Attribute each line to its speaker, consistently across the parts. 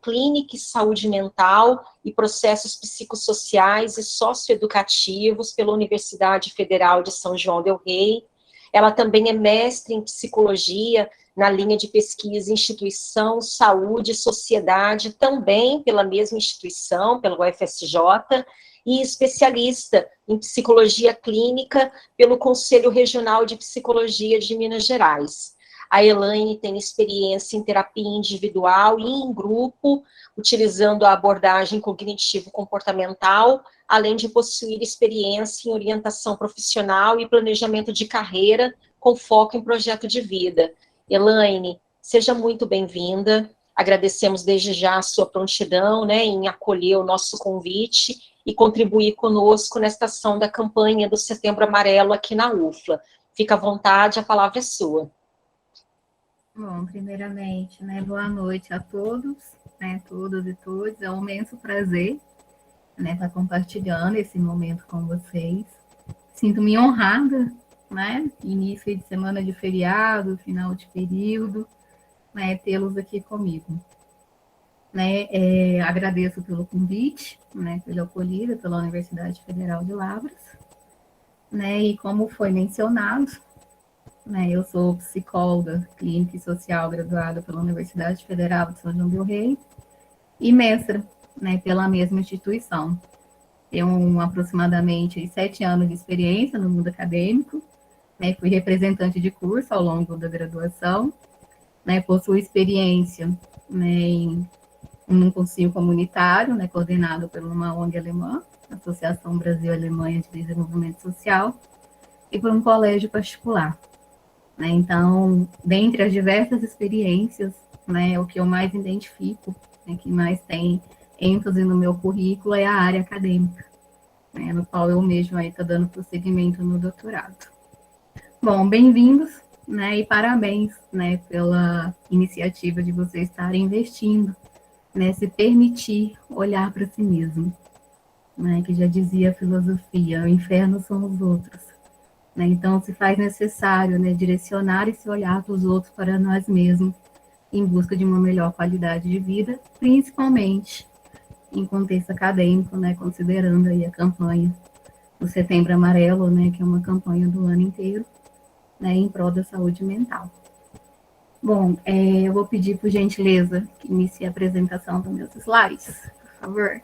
Speaker 1: clínica e saúde mental e processos psicossociais e socioeducativos pela Universidade Federal de São João del Rei. Ela também é mestre em psicologia na linha de pesquisa Instituição, Saúde e Sociedade, também pela mesma instituição, pela UFSJ, e especialista em psicologia clínica pelo Conselho Regional de Psicologia de Minas Gerais. A Elaine tem experiência em terapia individual e em grupo, utilizando a abordagem cognitivo-comportamental, além de possuir experiência em orientação profissional e planejamento de carreira, com foco em projeto de vida. Elaine, seja muito bem-vinda. Agradecemos desde já a sua prontidão, né, em acolher o nosso convite e contribuir conosco nesta ação da campanha do Setembro Amarelo aqui na UFLA. Fica à vontade, a palavra é sua.
Speaker 2: Bom, primeiramente, né, boa noite a todos, né, todas e todos. É um imenso prazer, né, estar compartilhando esse momento com vocês. Sinto-me honrada, né, início de semana de feriado, final de período, né, tê-los aqui comigo. Né, agradeço pelo convite, né, pela acolhida pela Universidade Federal de Lavras, né, e como foi mencionado, né, eu sou psicóloga clínica e social graduada pela Universidade Federal de São João del Rei e mestra, né, pela mesma instituição. Tenho aproximadamente 7 anos de experiência no mundo acadêmico, né, fui representante de curso ao longo da graduação, né, possuo experiência, né, em um cursinho comunitário, né, coordenado por uma ONG alemã, Associação Brasil-Alemanha de Desenvolvimento Social, e por um colégio particular. Né? Então, dentre as diversas experiências, né, o que eu mais identifico, né, que mais tem ênfase no meu currículo é a área acadêmica, né, no qual eu mesmo estou dando prosseguimento no doutorado. Bom, bem-vindos, né, e parabéns, né, pela iniciativa de vocês estarem investindo, né, se permitir olhar para si mesmo, né, que já dizia a filosofia, o inferno são os outros. Né, então, se faz necessário, né, direcionar esse olhar dos outros para nós mesmos, em busca de uma melhor qualidade de vida, principalmente em contexto acadêmico, né, considerando aí a campanha do Setembro Amarelo, né, que é uma campanha do ano inteiro, né, em prol da saúde mental. Bom, eu vou pedir, por gentileza, que inicie a apresentação dos meus slides, por favor.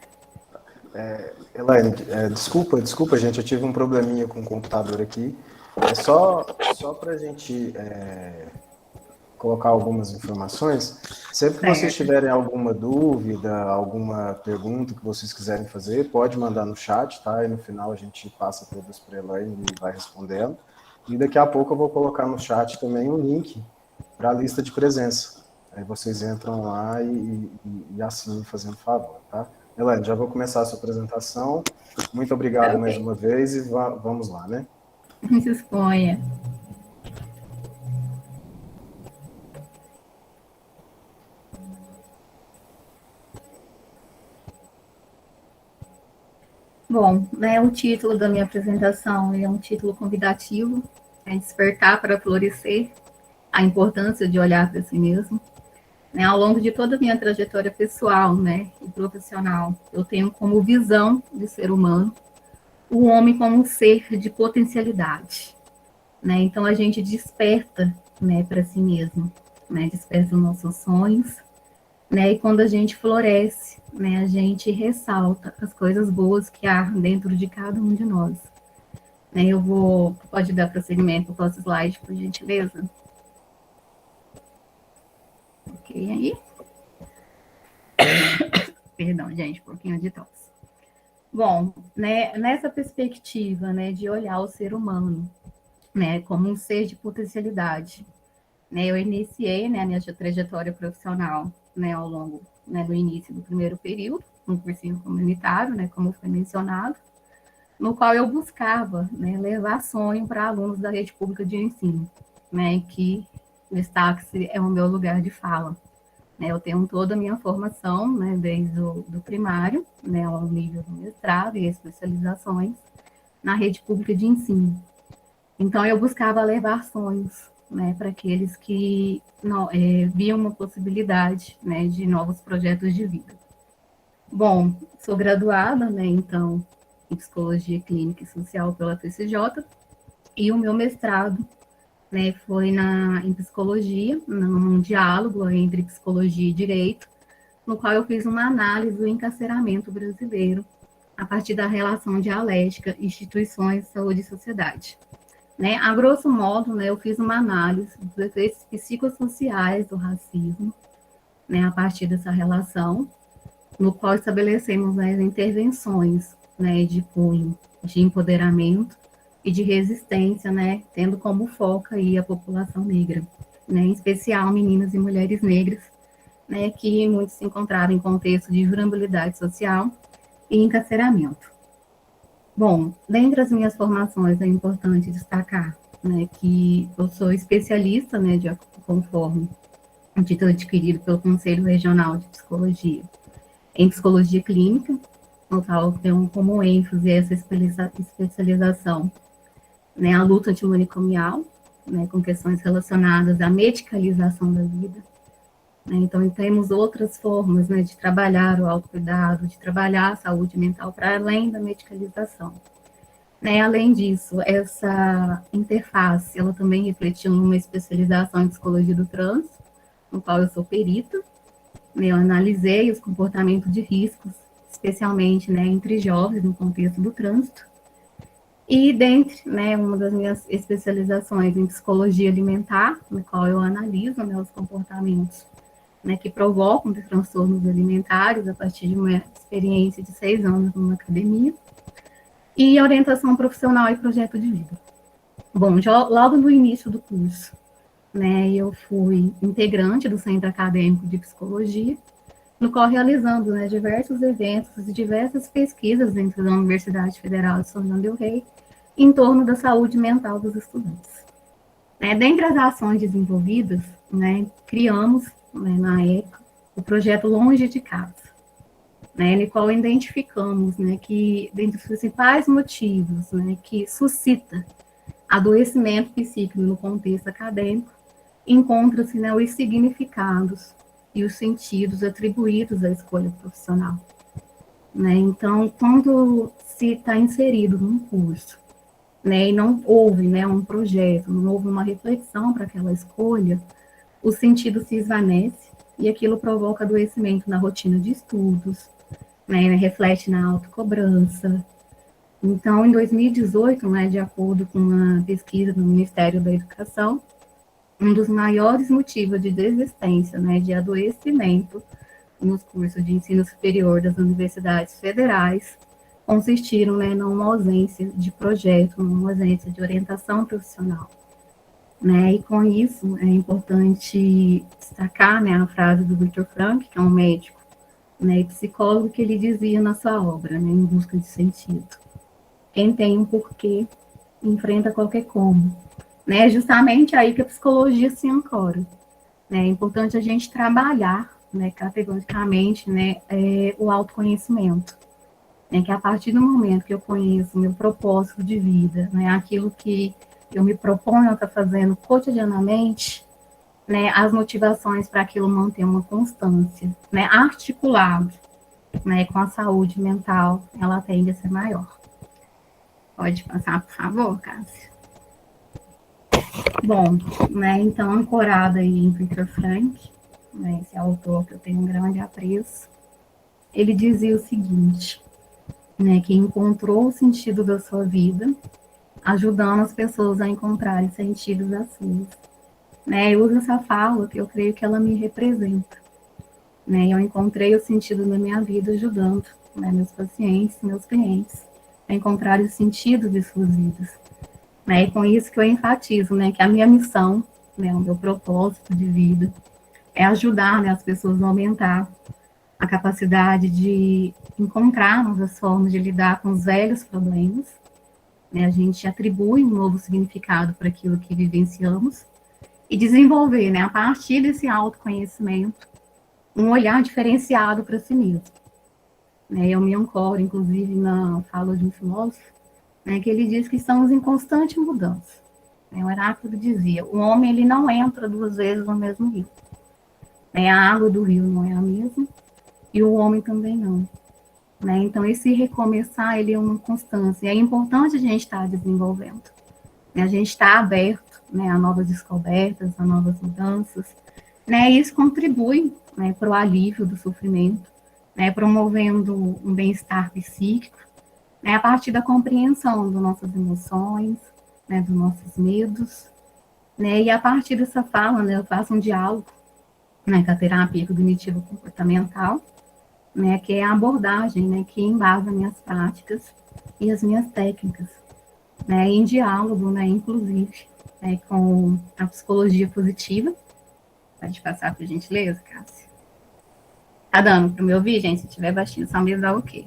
Speaker 3: Elaine, desculpa, gente, eu tive um probleminha com o computador aqui. É só para a gente colocar algumas informações. Sempre que vocês tiverem alguma dúvida, alguma pergunta que vocês quiserem fazer, pode mandar no chat, tá? E no final a gente passa todas para a Elaine e vai respondendo. E daqui a pouco eu vou colocar no chat também um link para a lista de presença. Aí vocês entram lá e assinam fazendo favor, tá? Elaine, já vou começar a sua apresentação. Muito obrigado mais uma vez e vamos lá, né?
Speaker 2: Se exponha. Bom, né, o título da minha apresentação é um título convidativo, é Despertar para Florescer, a importância de olhar para si mesmo. Né, ao longo de toda a minha trajetória pessoal, né, e profissional, eu tenho como visão de ser humano o homem como um ser de potencialidade. Né, então, a gente desperta, né, para si mesmo, né, desperta os nossos sonhos, né, e quando a gente floresce, né, a gente ressalta as coisas boas que há dentro de cada um de nós. Né, pode dar prosseguimento para o próximo slide, por gentileza? Ok, aí. Perdão, gente, um pouquinho de tosse. Bom, né, nessa perspectiva, né, de olhar o ser humano, né, como um ser de potencialidade, né, eu iniciei, né, a minha trajetória profissional, né, ao longo, né, do início do primeiro período, no cursinho comunitário, né, como foi mencionado, no qual eu buscava, né, levar sonho para alunos da rede pública de ensino, né, que destaque é o meu lugar de fala. Eu tenho toda a minha formação, né, desde o primário, né, ao nível do mestrado e especializações na rede pública de ensino. Então, eu buscava levar sonhos, né, para aqueles que não, viam uma possibilidade, né, de novos projetos de vida. Bom, sou graduada, né, então, em Psicologia Clínica e Social pela FCJ, e o meu mestrado, né, foi em Psicologia, num diálogo entre Psicologia e Direito, no qual eu fiz uma análise do encarceramento brasileiro a partir da relação dialética instituições, saúde e sociedade. Né? A grosso modo, né, eu fiz uma análise dos efeitos psicossociais do racismo, né, a partir dessa relação, no qual estabelecemos, né, as intervenções, né, de cunho de empoderamento e de resistência, né, tendo como foco aí a população negra, né, em especial meninas e mulheres negras, né, que muitos se encontraram em contexto de vulnerabilidade social e encarceramento. Bom, dentre as minhas formações é importante destacar, né, que eu sou especialista, né, conforme o título adquirido pelo Conselho Regional de Psicologia, em Psicologia Clínica, no qual tenho como ênfase essa especialização, né, a luta antimanicomial, né, com questões relacionadas à medicalização da vida. Né, então, temos outras formas, né, de trabalhar o autocuidado, de trabalhar a saúde mental para além da medicalização. Né, além disso, essa interface, ela também refletiu numa especialização em psicologia do trânsito, no qual eu sou perita. Né, eu analisei os comportamentos de riscos, especialmente, né, entre jovens no contexto do trânsito. E dentre, né, uma das minhas especializações em psicologia alimentar, no qual eu analiso, né, os comportamentos, né, que provocam transtornos alimentares a partir de uma experiência de 6 anos numa academia, e orientação profissional e projeto de vida. Bom, logo no início do curso, né, eu fui integrante do Centro Acadêmico de Psicologia, no qual realizando, né, diversos eventos e diversas pesquisas dentro da Universidade Federal de São João del Rei, em torno da saúde mental dos estudantes. Né, dentre as ações desenvolvidas, né, criamos, né, na época, o projeto Longe de Casa, né, no qual identificamos, né, que dentre os principais motivos, né, que suscita adoecimento psíquico no contexto acadêmico, encontra-se, né, os significados e os sentidos atribuídos à escolha profissional. Né? Então, quando se está inserido num curso, né, e não houve, né, um projeto, não houve uma reflexão para aquela escolha, o sentido se esvanece e aquilo provoca adoecimento na rotina de estudos, né, reflete na autocobrança. Então, em 2018, né, de acordo com uma pesquisa do Ministério da Educação, um dos maiores motivos de desistência, né, de adoecimento nos cursos de ensino superior das universidades federais consistiram, né, numa ausência de projeto, numa ausência de orientação profissional. Né, e com isso é importante destacar, né, a frase do Viktor Frankl, que é um médico, né, e psicólogo, que ele dizia na sua obra, né, Em Busca de Sentido: quem tem um porquê enfrenta qualquer como. Né, justamente aí que a psicologia se ancora. Né, é importante a gente trabalhar, né, categoricamente, né, o autoconhecimento. Né, que a partir do momento que eu conheço o meu propósito de vida, né, aquilo que eu me proponho a estar fazendo cotidianamente, né, as motivações para aquilo manter uma constância, né, articulado, né, com a saúde mental, ela tende a ser maior. Pode passar, por favor, Cássia? Bom, né, então, ancorada aí em Viktor Frankl, né, esse autor que eu tenho um grande apreço, ele dizia o seguinte, né, que encontrou o sentido da sua vida, ajudando as pessoas a encontrarem sentidos das suas. Né, eu uso essa fala que eu creio que ela me representa. Né, eu encontrei o sentido da minha vida ajudando, né, meus pacientes, meus clientes, a encontrar o sentido de suas vidas. Né, e com isso que eu enfatizo, né, que a minha missão, né, o meu propósito de vida, é ajudar, né, as pessoas a aumentar a capacidade de encontrar novas formas de lidar com os velhos problemas. Né, a gente atribui um novo significado para aquilo que vivenciamos e desenvolver, né, a partir desse autoconhecimento, um olhar diferenciado para si mesmo. Né, eu me ancoro, inclusive, na fala de um filósofo, né, que ele diz que estamos em constante mudança. O oráculo dizia, o homem ele não entra duas vezes no mesmo rio. A água do rio não é a mesma, e o homem também não. Então, esse recomeçar, ele é uma constância. É importante a gente estar desenvolvendo. A gente está aberto, a novas descobertas, a novas mudanças. E isso contribui, para o alívio do sofrimento, promovendo um bem-estar psíquico, a partir da compreensão das nossas emoções, dos nossos medos. E a partir dessa fala, eu faço um diálogo com a terapia cognitiva comportamental, que é a abordagem que embasa minhas práticas e as minhas técnicas, em diálogo, inclusive, com a psicologia positiva. Pode passar, por gentileza, Cássia? Tá dando para me ouvir, gente? Se tiver baixinho, só me avisar o quê?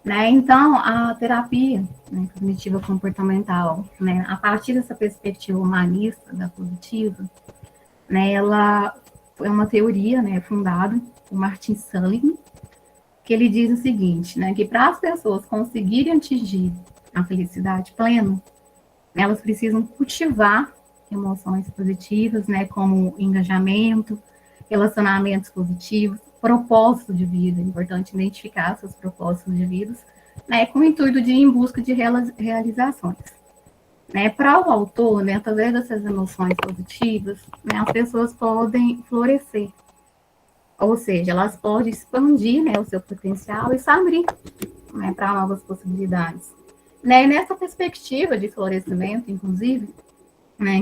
Speaker 2: Então, a terapia cognitiva comportamental, a partir dessa perspectiva humanista da positiva, ela é uma teoria fundada por Martin Seligman, que ele diz o seguinte, que para as pessoas conseguirem atingir a felicidade plena, elas precisam cultivar emoções positivas, como engajamento, relacionamentos positivos, propósito de vida, é importante identificar seus propósitos de vida, com o intuito de ir em busca de realizações. Para o autor, através dessas emoções positivas, as pessoas podem florescer, ou seja, elas podem expandir o seu potencial e se abrir para novas possibilidades. E nessa perspectiva de florescimento, inclusive,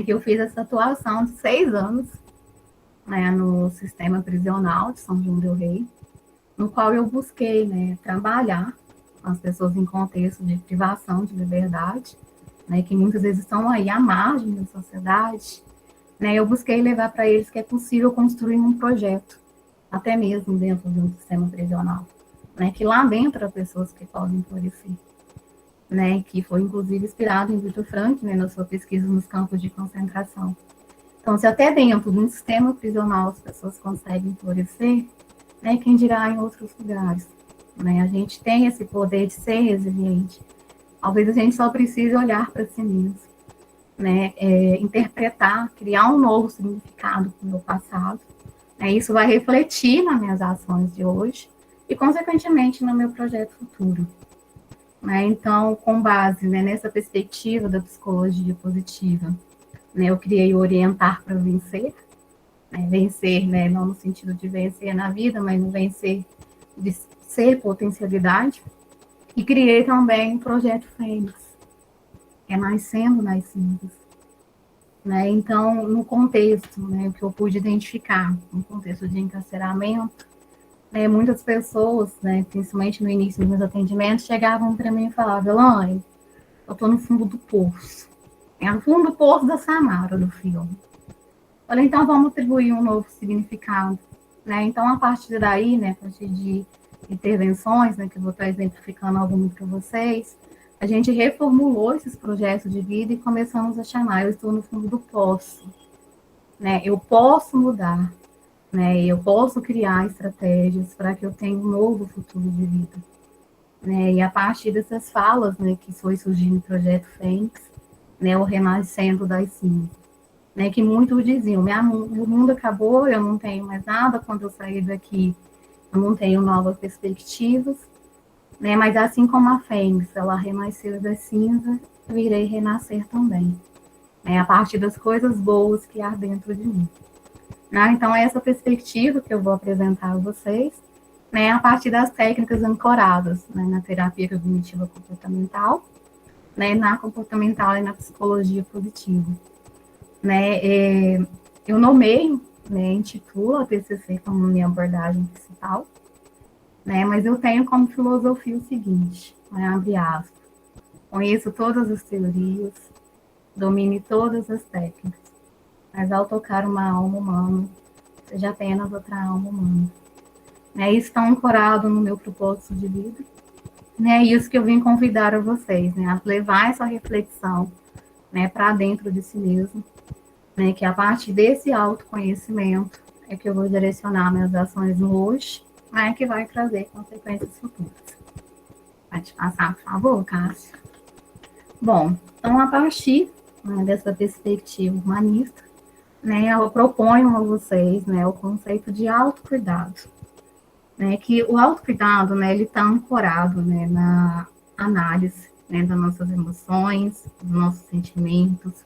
Speaker 2: que eu fiz essa atuação de 6 anos no sistema prisional de São João del Rei, no qual eu busquei trabalhar com as pessoas em contexto de privação de liberdade, que muitas vezes estão aí à margem da sociedade. Eu busquei levar para eles que é possível construir um projeto, até mesmo dentro de um sistema prisional, que lá dentro há pessoas que podem florescer, que foi inclusive inspirado em Viktor Frankl, na sua pesquisa nos campos de concentração. Então, se até dentro de um sistema prisional as pessoas conseguem florescer, quem dirá em outros lugares? A gente tem esse poder de ser resiliente. Talvez a gente só precise olhar para si mesmo, interpretar, criar um novo significado para o meu passado. Isso vai refletir nas minhas ações de hoje e, consequentemente, no meu projeto futuro. Então, com base nessa perspectiva da psicologia positiva, eu criei o Orientar para Vencer, vencer, não no sentido de vencer na vida, mas no vencer de ser potencialidade, e criei também o Projeto Fênix, Nascendo nas Cinzas. Então, no contexto que eu pude identificar, no contexto de encarceramento, muitas pessoas, principalmente no início dos meus atendimentos, chegavam para mim e falavam, Elaine, eu estou no fundo do poço. No fundo do poço da Samara, do filme. Falei, então vamos atribuir um novo significado. Então, a partir daí, a partir de intervenções, que eu vou estar exemplificando algumas para vocês, a gente reformulou esses projetos de vida e começamos a chamar, eu estou no fundo do poço. Eu posso mudar, eu posso criar estratégias para que eu tenha um novo futuro de vida. E a partir dessas falas, que foi surgindo o Projeto Fênix, o Renascendo das Cinzas, que muitos diziam, o mundo acabou, eu não tenho mais nada, quando eu sair daqui, eu não tenho novas perspectivas, mas assim como a Fênix, ela renasceu das cinzas, eu irei renascer também, a partir das coisas boas que há dentro de mim. Então, é essa perspectiva que eu vou apresentar a vocês, a partir das técnicas ancoradas na terapia cognitiva comportamental, na comportamental e na psicologia positiva. Eu nomeio, intitulo a TCC como minha abordagem principal, mas eu tenho como filosofia o seguinte, abre aspas, conheço todas as teorias, domine todas as técnicas, mas ao tocar uma alma humana, seja apenas outra alma humana. Isso está ancorado no meu propósito de vida, é isso que eu vim convidar a vocês, a levar essa reflexão para dentro de si mesmo, que a partir desse autoconhecimento é que eu vou direcionar minhas ações no hoje, que vai trazer consequências futuras. Pode passar, por favor, Cássia. Bom, então a partir né, dessa perspectiva humanista, né, eu proponho a vocês, né, o conceito de autocuidado, né, que o autocuidado, né, ele está ancorado, né, na análise, né, das nossas emoções, dos nossos sentimentos,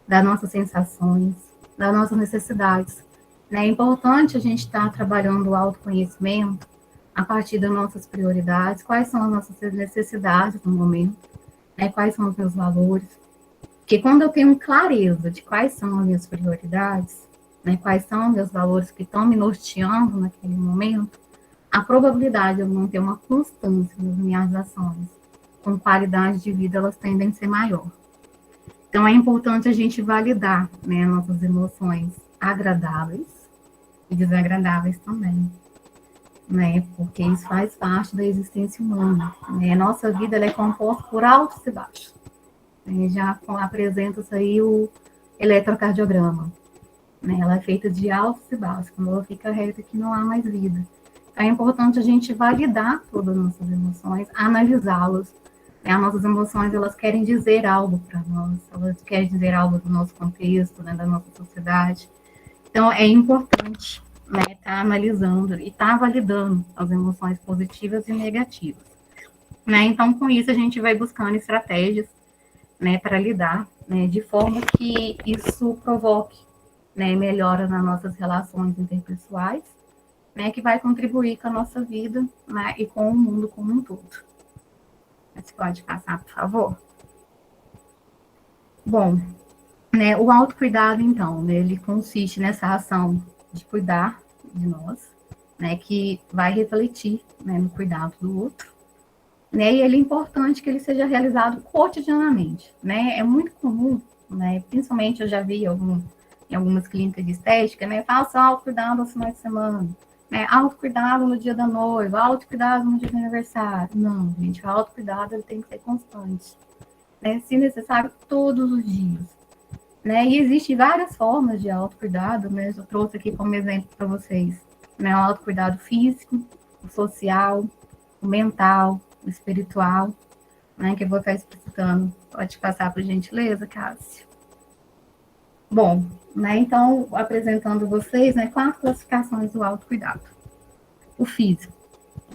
Speaker 2: das nossas sensações, das nossas necessidades. Né? É importante a gente estar trabalhando o autoconhecimento a partir das nossas prioridades, quais são as nossas necessidades no momento, né? Quais são os meus valores. Porque quando eu tenho clareza de quais são as minhas prioridades, né? Quais são os meus valores que estão me norteando naquele momento, a probabilidade de eu não ter uma constância nas minhas ações com qualidade de vida, elas tendem a ser maior. Então, é importante a gente validar, né, nossas emoções agradáveis e desagradáveis também, né, porque isso faz parte da existência humana. Né? Nossa vida ela é composta por altos e baixos. Né? Já apresenta-se aí o eletrocardiograma. Né? Ela é feita de altos e baixos. Quando ela fica reta, que não há mais vida. Então, é importante a gente validar todas as nossas emoções, analisá-las. As nossas emoções, elas querem dizer algo para nós, elas querem dizer algo do nosso contexto, né, da nossa sociedade. Então, é importante, né, estar analisando e estar validando as emoções positivas e negativas. Né? Então, com isso, a gente vai buscando estratégias, né, para lidar, né, de forma que isso provoque, né, melhora nas nossas relações interpessoais, né, que vai contribuir com a nossa vida, né, e com o mundo como um todo. Você pode passar, por favor? Bom, né, o autocuidado, então, né, ele consiste nessa ação de cuidar de nós, né, que vai refletir, né, no cuidado do outro, né, e ele é importante que ele seja realizado cotidianamente, né, é muito comum, né, principalmente eu já vi em algumas clínicas de estética, né, faça autocuidado aos finais de semana, né, autocuidado no dia da noiva, autocuidado no dia do aniversário. Não, gente, o autocuidado ele tem que ser constante, né, se necessário, todos os dias. Né, e existem várias formas de autocuidado, né, eu trouxe aqui como exemplo para vocês, né, o autocuidado físico, o social, o mental, o espiritual, né, que eu vou estar explicitando. Pode passar por gentileza, Cássio? Bom, né, então, apresentando vocês, né, 4 classificações do autocuidado. O físico,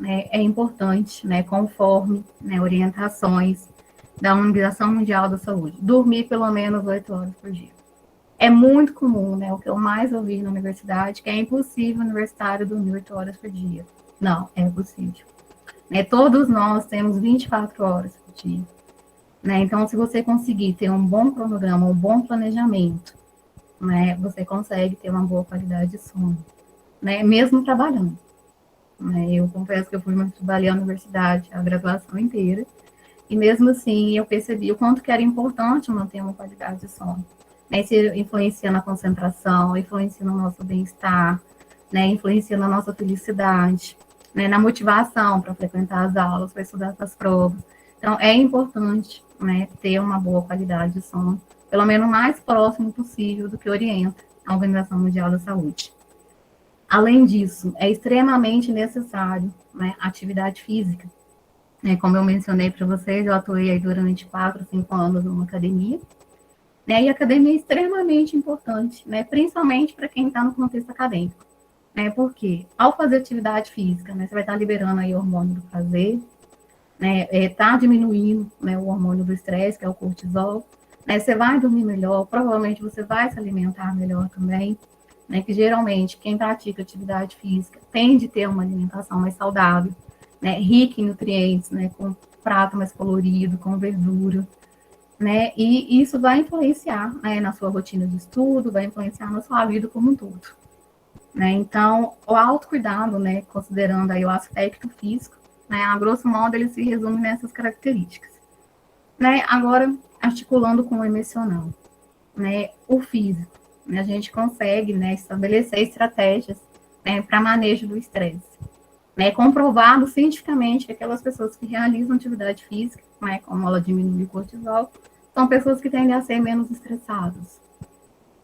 Speaker 2: né, é importante, né, conforme, né, orientações da Organização Mundial da Saúde, dormir pelo menos 8 horas por dia. É muito comum, né, o que eu mais ouvi na universidade, que é impossível o universitário dormir 8 horas por dia. Não, é possível. Né, todos nós temos 24 horas por dia. Né, então, se você conseguir ter um bom cronograma, um bom planejamento, né, você consegue ter uma boa qualidade de sono, né, mesmo trabalhando. Né, eu confesso que eu fui trabalhar na universidade a graduação inteira, e mesmo assim eu percebi o quanto que era importante manter uma qualidade de sono. Né, isso influencia na concentração, influencia no nosso bem-estar, né, influencia na nossa felicidade, né, na motivação para frequentar as aulas, para estudar para as provas. Então, é importante, né, ter uma boa qualidade de sono, pelo menos o mais próximo possível do que orienta a Organização Mundial da Saúde. Além disso, é extremamente necessário, né, atividade física. Né, como eu mencionei para vocês, eu atuei aí durante 4, 5 anos numa academia, né, e a academia é extremamente importante, né, principalmente para quem está no contexto acadêmico. Né, porque ao fazer atividade física, né, você vai estar liberando aí o hormônio do prazer, né, tá diminuindo, né, o hormônio do estresse, que é o cortisol, né, você vai dormir melhor, provavelmente você vai se alimentar melhor também, né, que geralmente quem pratica atividade física tende a ter uma alimentação mais saudável, né, rica em nutrientes, né, com prato mais colorido, com verdura, né, e isso vai influenciar, né, na sua rotina de estudo, vai influenciar na sua vida como um todo. Né, então, o autocuidado, né, considerando aí o aspecto físico, né, a grosso modo ele se resume nessas características. Né, agora, articulando com o emocional, né, o físico, né, a gente consegue, né, estabelecer estratégias, né, para manejo do estresse. Né, comprovado cientificamente que aquelas pessoas que realizam atividade física, né, como ela diminui o cortisol, são pessoas que tendem a ser menos estressadas.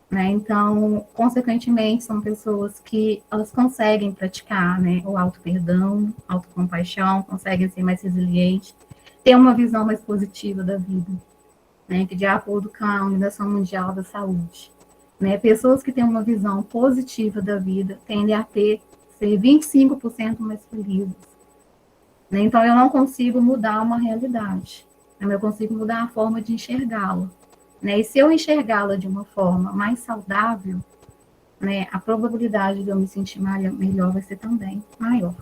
Speaker 2: Né, então, consequentemente, são pessoas que elas conseguem praticar, né, o auto-perdão, autocompaixão, conseguem ser mais resilientes, ter uma visão mais positiva da vida. né, que de acordo com a Organização Mundial da Saúde, né, pessoas que têm uma visão positiva da vida tendem a ser 25% mais felizes. Né? Então, eu não consigo mudar uma realidade, né, eu consigo mudar a forma de enxergá-la. Né? E se eu enxergá-la de uma forma mais saudável, né, a probabilidade de eu me sentir melhor vai ser também maior.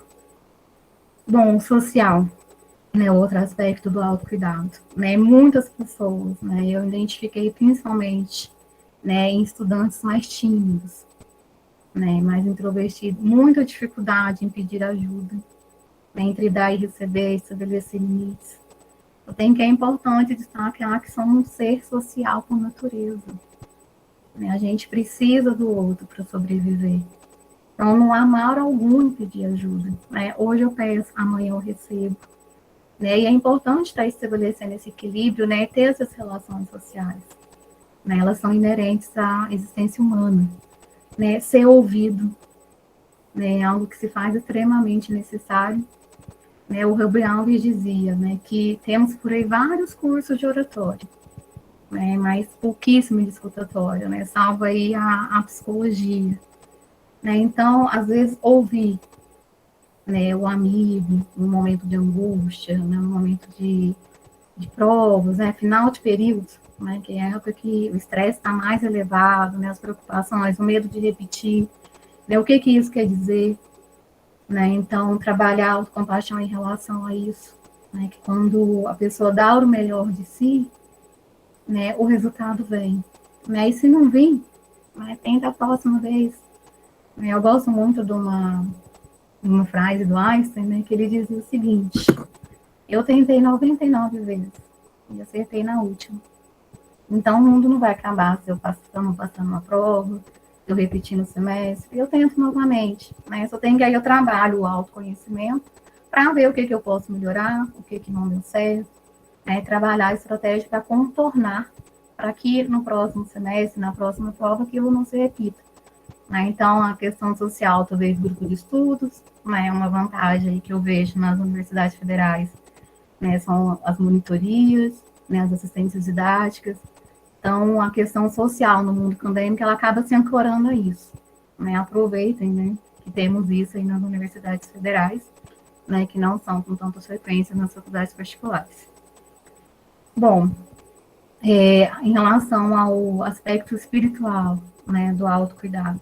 Speaker 2: Bom, social, né, outro aspecto do autocuidado, né, muitas pessoas, né, eu identifiquei principalmente, né, em estudantes mais tímidos, né, mais introvertidos, muita dificuldade em pedir ajuda, né, entre dar e receber, estabelecer limites. Eu tenho que é importante destacar que somos um ser social por natureza, né, a gente precisa do outro para sobreviver. Então, não há mal algum em pedir ajuda, né, hoje eu peço, amanhã eu recebo. Né, e é importante estar estabelecendo esse equilíbrio, né, ter essas relações sociais. Né, elas são inerentes à existência humana. Né, ser ouvido, né, é algo que se faz extremamente necessário. Né, o Rubem Alves dizia, né, que temos por aí vários cursos de oratória, né, mas pouquíssimo de escutatória, né, salvo aí a psicologia. Né, então, às vezes, ouvir, né, o amigo, no momento de angústia, né, no momento de provas, né, final de período, né, que é a época que o estresse está mais elevado, né, as preocupações, o medo de repetir, né, o que isso quer dizer, né, então trabalhar a autocompaixão em relação a isso, né, que quando a pessoa dá o melhor de si, né, o resultado vem, né, e se não vir, né, tenta a próxima vez, né, eu gosto muito de uma frase do Einstein, né, que ele dizia o seguinte: eu tentei 99 vezes e acertei na última. Então, o mundo não vai acabar se eu não passando uma prova, se eu repetir no semestre, eu tento novamente. Né? Só tenho que aí eu trabalho o autoconhecimento para ver o que eu posso melhorar, o que não deu certo, né? Trabalhar a estratégia para contornar, para que no próximo semestre, na próxima prova, aquilo não se repita. Né? Então, a questão social, talvez grupo de estudos, né? Uma vantagem que eu vejo nas universidades federais, né? São as monitorias, né? As assistências didáticas. Então, a questão social no mundo acadêmico, ela acaba se ancorando a isso. Né? Aproveitem, né, que temos isso aí nas universidades federais, né, que não são com tanta frequência nas faculdades particulares. Bom, em relação ao aspecto espiritual, né, do autocuidado,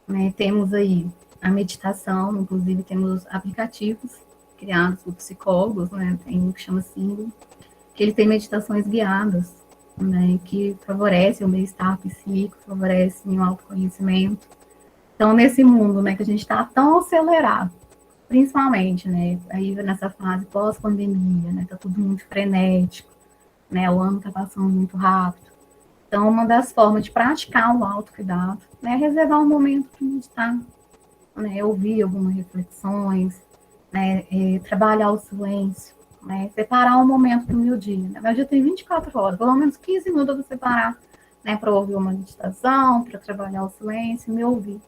Speaker 2: né, temos aí a meditação, inclusive temos aplicativos criados por psicólogos, né, tem um que chama Símbolo, que ele tem meditações guiadas, né, que favorece o bem-estar psíquico, favorece o autoconhecimento. Então, nesse mundo, né, que a gente está tão acelerado, principalmente, né, aí nessa fase pós-pandemia, né, tá tudo muito frenético, né, o ano tá passando muito rápido. Então, uma das formas de praticar o autocuidado, né, é reservar um momento para meditar, né, ouvir algumas reflexões, né, trabalhar o silêncio, né, separar um momento do meu dia. Né? Meu dia tem 24 horas, pelo menos 15 minutos eu vou separar, né, para ouvir uma meditação, para trabalhar o silêncio e me ouvir.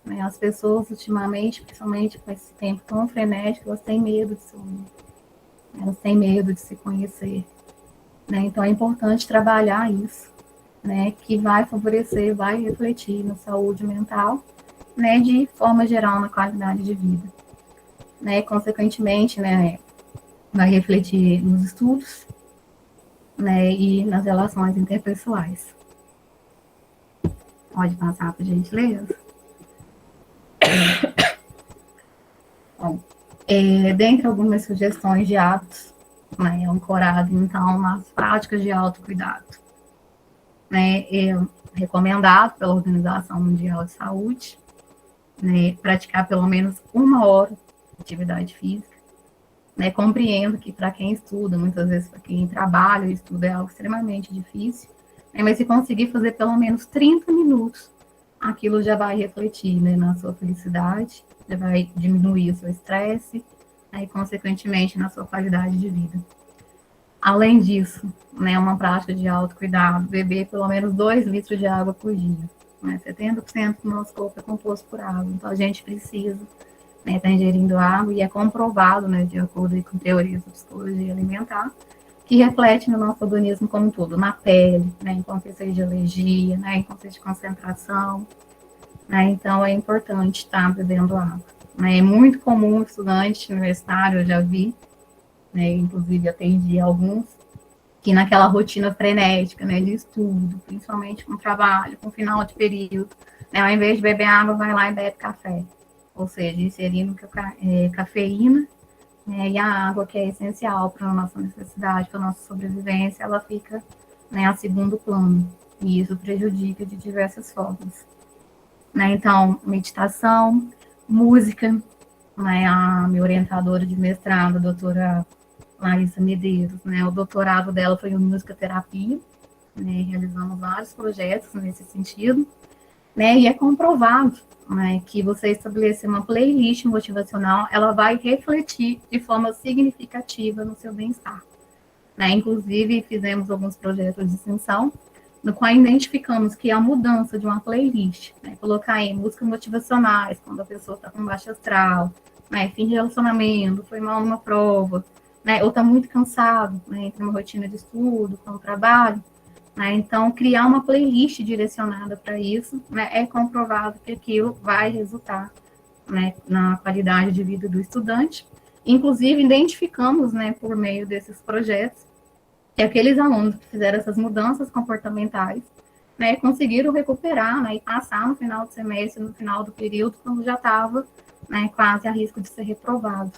Speaker 2: Né? As pessoas, ultimamente, principalmente com esse tempo tão frenético, elas têm medo de se ouvir, elas têm medo de se conhecer. Né? Então, é importante trabalhar isso, né, que vai favorecer, vai refletir na saúde mental, né, de forma geral na qualidade de vida. Né, consequentemente, né, vai refletir nos estudos, né, e nas relações interpessoais. Pode passar, por gentileza? Bom, dentre algumas sugestões de hábitos, né, ancorado, então, nas práticas de autocuidado, né, é recomendado pela Organização Mundial de Saúde, né, praticar pelo menos 1 hora de atividade física. Né, compreendo que para quem estuda, muitas vezes para quem trabalha e estuda é algo extremamente difícil, né, mas se conseguir fazer pelo menos 30 minutos, aquilo já vai refletir, né, na sua felicidade, já vai diminuir o seu estresse, né, e consequentemente na sua qualidade de vida. Além disso, né, uma prática de autocuidado, beber pelo menos 2 litros de água por dia. Né, 70% do nosso corpo é composto por água, então a gente precisa, né, tá ingerindo água, e é comprovado, né, de acordo com teorias da psicologia alimentar, que reflete no nosso organismo como um todo, na pele, né, em contexto de alergia, né, em contexto de concentração, né, então é importante estar bebendo água. Né, é muito comum o estudante universitário, eu já vi, né, inclusive atendi alguns, que naquela rotina frenética, né, de estudo, principalmente com trabalho, com final de período, né, ao invés de beber água, vai lá e bebe café, ou seja, inserindo cafeína, né, e a água, que é essencial para a nossa necessidade, para a nossa sobrevivência, ela fica, né, a segundo plano, e isso prejudica de diversas formas. Né, então, meditação, música, né, a minha orientadora de mestrado, a doutora Larissa Medeiros, né, o doutorado dela foi em musicoterapia, né, realizamos vários projetos nesse sentido, né, e é comprovado, né, que você estabelecer uma playlist motivacional, ela vai refletir de forma significativa no seu bem-estar. Né, inclusive, fizemos alguns projetos de extensão, no qual identificamos que a mudança de uma playlist, né, colocar aí músicas motivacionais, quando a pessoa está com baixa astral, né, fim de relacionamento, foi mal numa prova, né, ou está muito cansado, né, entre uma rotina de estudo, com o trabalho, né, então criar uma playlist direcionada para isso, né, é comprovado que aquilo vai resultar, né, na qualidade de vida do estudante. Inclusive, identificamos, né, por meio desses projetos, que aqueles alunos que fizeram essas mudanças comportamentais, né, conseguiram recuperar, né, e passar no final do semestre, no final do período, quando já estava, né, quase a risco de ser reprovado.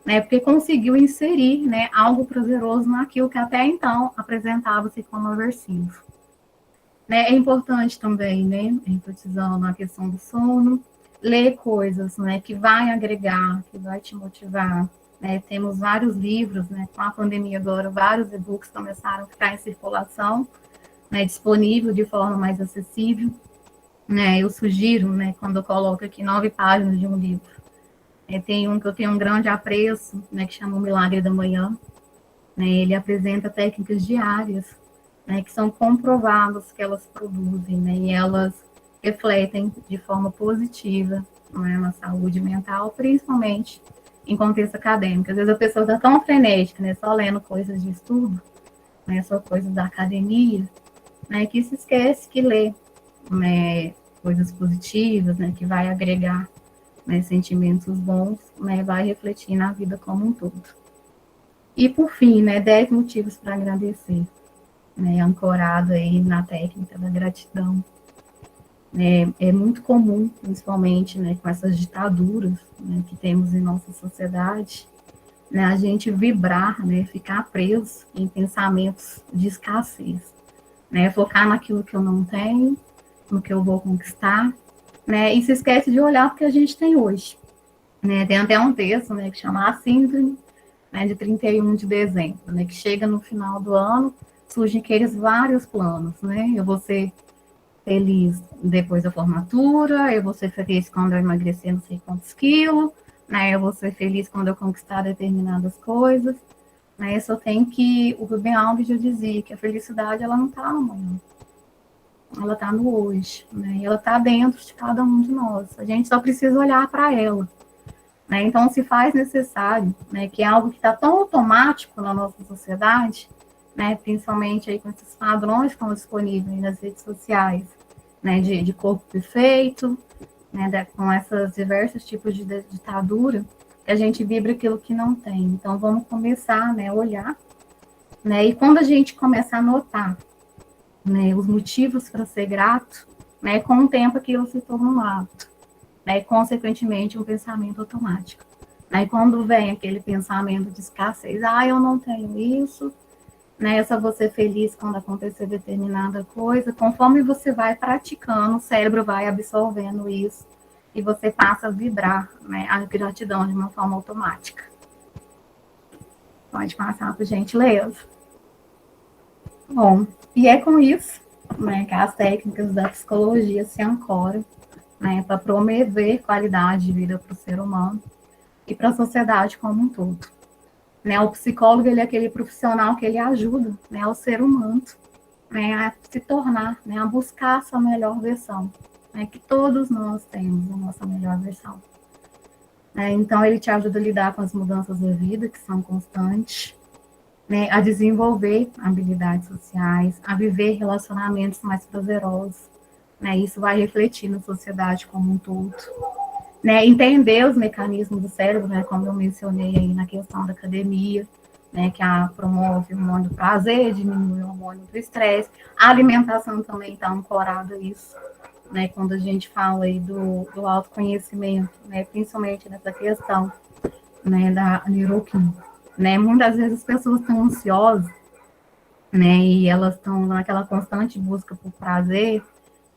Speaker 2: Né, porque conseguiu inserir, né, algo prazeroso naquilo que até então apresentava-se como aversivo. Né, é importante também, né, enfatizando na questão do sono, ler coisas, né, que vai agregar, que vai te motivar. Né, temos vários livros, né, com a pandemia agora, vários e-books começaram a ficar em circulação, né, disponível de forma mais acessível. Né, eu sugiro, né, quando eu coloco aqui 9 páginas de um livro, tem um que eu tenho um grande apreço, né, que chama O Milagre da Manhã. Né, ele apresenta técnicas diárias, né, que são comprovadas que elas produzem, né, e elas refletem de forma positiva, né, na saúde mental, principalmente em contexto acadêmico. Às vezes a pessoa está tão frenética, né, só lendo coisas de estudo, né, só coisas da academia, né, que se esquece que lê, né, coisas positivas, né, que vai agregar, né, sentimentos bons, né, vai refletir na vida como um todo. E por fim, né, 10 motivos para agradecer, né, ancorado aí na técnica da gratidão. É muito comum, principalmente, né, com essas ditaduras, né, que temos em nossa sociedade, né, a gente vibrar, né, ficar preso em pensamentos de escassez, né, focar naquilo que eu não tenho, no que eu vou conquistar, né, e se esquece de olhar o que a gente tem hoje. Né, tem até um texto, né, que chama A Síndrome, né, de 31 de dezembro, né, que chega no final do ano, surgem aqueles vários planos, né, eu vou ser feliz depois da formatura, eu vou ser feliz quando eu emagrecer não sei quantos quilos, né, eu vou ser feliz quando eu conquistar determinadas coisas, né, eu só tenho que, o Rubem Alves já dizia que a felicidade, ela não está amanhã, ela está no hoje, né, e ela está dentro de cada um de nós, a gente só precisa olhar para ela. Né, então, se faz necessário, né, que é algo que está tão automático na nossa sociedade, né, principalmente aí com esses padrões que estão disponíveis nas redes sociais, né, de corpo perfeito, né, com esses diversos tipos de ditadura, que a gente vibra aquilo que não tem. Então, vamos começar, né, a olhar, né, e quando a gente começa a notar, né, os motivos para ser grato, né, com o tempo aquilo se torna um hábito. Né, e, consequentemente, um pensamento automático. Aí, quando vem aquele pensamento de escassez, eu não tenho isso, né, eu só vou ser feliz quando acontecer determinada coisa, conforme você vai praticando, o cérebro vai absorvendo isso, e você passa a vibrar, né, a gratidão de uma forma automática. Pode passar, por gentileza. Bom, e é com isso, né, que as técnicas da psicologia se ancoram, né, para promover qualidade de vida para o ser humano e para a sociedade como um todo. Né, o psicólogo, ele é aquele profissional que ele ajuda, né, o ser humano, né, a se tornar, né, a buscar a sua melhor versão, né, que todos nós temos a nossa melhor versão. Então, ele te ajuda a lidar com as mudanças da vida, que são constantes, né, a desenvolver habilidades sociais, a viver relacionamentos mais prazerosos, né, isso vai refletir na sociedade como um todo, né, entender os mecanismos do cérebro, né, como eu mencionei aí na questão da academia, né, que promove o hormônio do prazer, diminui o hormônio do estresse, a alimentação também está ancorada a isso, né, quando a gente fala aí do autoconhecimento, né, principalmente nessa questão, né, da neuroquímica, né, muitas vezes as pessoas estão ansiosas, né, e elas estão naquela constante busca por prazer,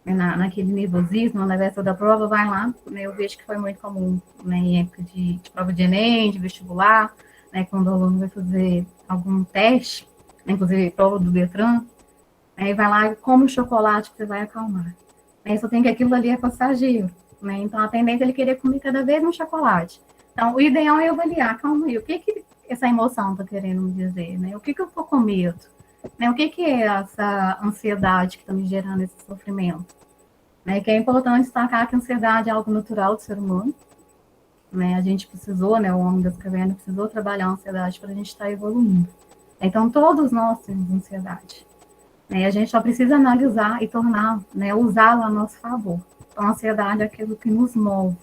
Speaker 2: né, naquele nervosismo, na véspera da prova, vai lá, né, eu vejo que foi muito comum, né, em época de prova de Enem, de vestibular, né, quando o aluno vai fazer algum teste, né, inclusive prova do Detran, aí vai lá e come o chocolate que você vai acalmar. Aí só tem que aquilo ali é passageiro, né, então a tendência é ele querer comer cada vez um chocolate. Então, o ideal é avaliar, calma aí, o que essa emoção está querendo me dizer, né, o que eu estou com medo, né, o que é essa ansiedade que está me gerando esse sofrimento? Né, que é importante destacar que a ansiedade é algo natural do ser humano, né, a gente precisou, né, o homem das cavernas precisou trabalhar a ansiedade para a gente estar evoluindo. Então, todos nós temos ansiedade, né, a gente só precisa analisar e tornar, né, usá-la a nosso favor. Então, a ansiedade é aquilo que nos move,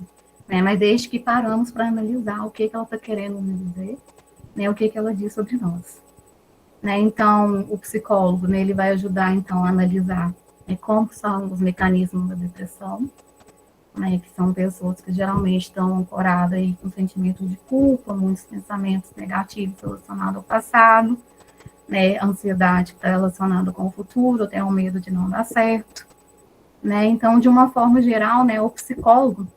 Speaker 2: né, mas desde que paramos para analisar o que ela está querendo nos dizer, né, o que ela diz sobre nós. Né, então, o psicólogo, né, ele vai ajudar, então, a analisar, né, como são os mecanismos da depressão, né, que são pessoas que geralmente estão ancoradas aí com sentimento de culpa, muitos pensamentos negativos relacionados ao passado, né, ansiedade que está relacionada com o futuro, até o medo de não dar certo, né, então, de uma forma geral, né, o psicólogo,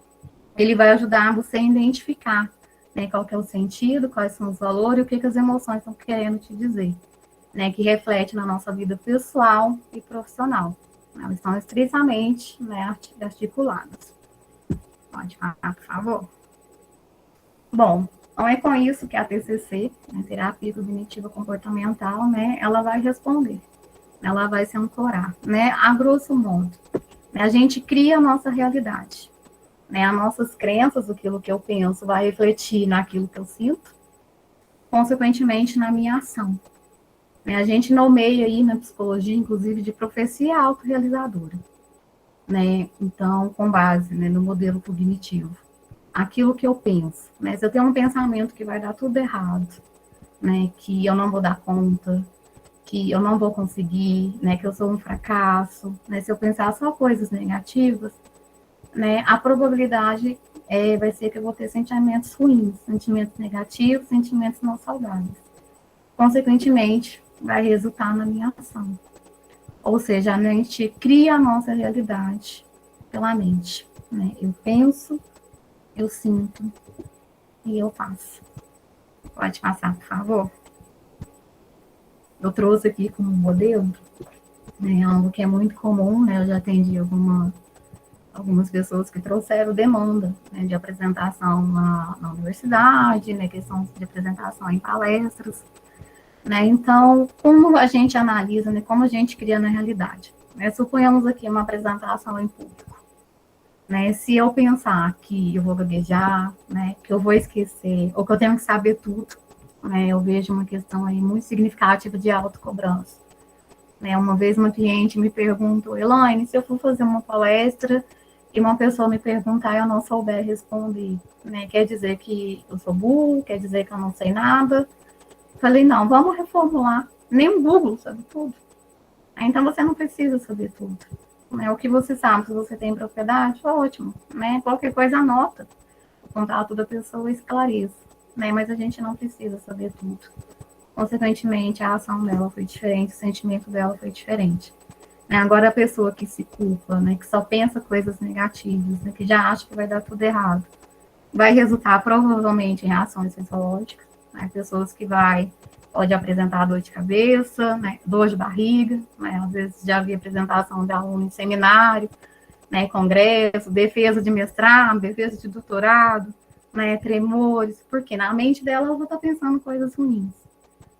Speaker 2: ele vai ajudar você a identificar, né, qual que é o sentido, quais são os valores e o que as emoções estão querendo te dizer, né, que reflete na nossa vida pessoal e profissional. Elas estão estritamente, né, articuladas. Pode falar, por favor. Bom, então é com isso que a TCC, né, Terapia Cognitiva Comportamental, né, ela vai responder, ela vai se ancorar, né, a grosso modo. Né, a gente cria a nossa realidade, né, as nossas crenças, aquilo que eu penso, vai refletir naquilo que eu sinto, consequentemente na minha ação. A gente nomeia aí na psicologia, inclusive, de profecia autorrealizadora, né? Então, com base, né, no modelo cognitivo, aquilo que eu penso, né? Se eu tenho um pensamento que vai dar tudo errado, né? Que eu não vou dar conta, que eu não vou conseguir, né? Que eu sou um fracasso, né? Se eu pensar só coisas negativas, né? A probabilidade vai ser que eu vou ter sentimentos ruins, sentimentos negativos, sentimentos não saudáveis. Consequentemente, vai resultar na minha ação. Ou seja, a gente cria a nossa realidade pela mente. Né? Eu penso, eu sinto e eu faço. Pode passar, por favor? Eu trouxe aqui como modelo, né, algo que é muito comum, né? Eu já atendi algumas pessoas que trouxeram demanda, né, de apresentação na universidade, né, questão de apresentação em palestras. Né? Então, como a gente analisa, né, como a gente cria na realidade? Né? Suponhamos aqui uma apresentação em público. Né? Se eu pensar que eu vou gaguejar, né, que eu vou esquecer, ou que eu tenho que saber tudo, né, eu vejo uma questão aí muito significativa de autocobrança. Né? Uma vez uma cliente me perguntou, Elaine, se eu for fazer uma palestra e uma pessoa me perguntar e eu não souber responder, né, quer dizer que eu sou burro, quer dizer que eu não sei nada? Falei, não, vamos reformular. Nem o Google sabe tudo. Então, você não precisa saber tudo. Né? O que você sabe, se você tem propriedade, ótimo. Né? Qualquer coisa, anota. O contato da pessoa esclareça. Né? Mas a gente não precisa saber tudo. Consequentemente, a ação dela foi diferente, o sentimento dela foi diferente. Né? Agora, a pessoa que se culpa, né? Que só pensa coisas negativas, né? Que já acha que vai dar tudo errado, vai resultar provavelmente em reações fisiológicas. Né, pessoas que pode apresentar dor de cabeça, né, dor de barriga, né, às vezes já vi apresentação de aluno em seminário, né, congresso, defesa de mestrado, defesa de doutorado, né, tremores, porque na mente dela ela está pensando coisas ruins.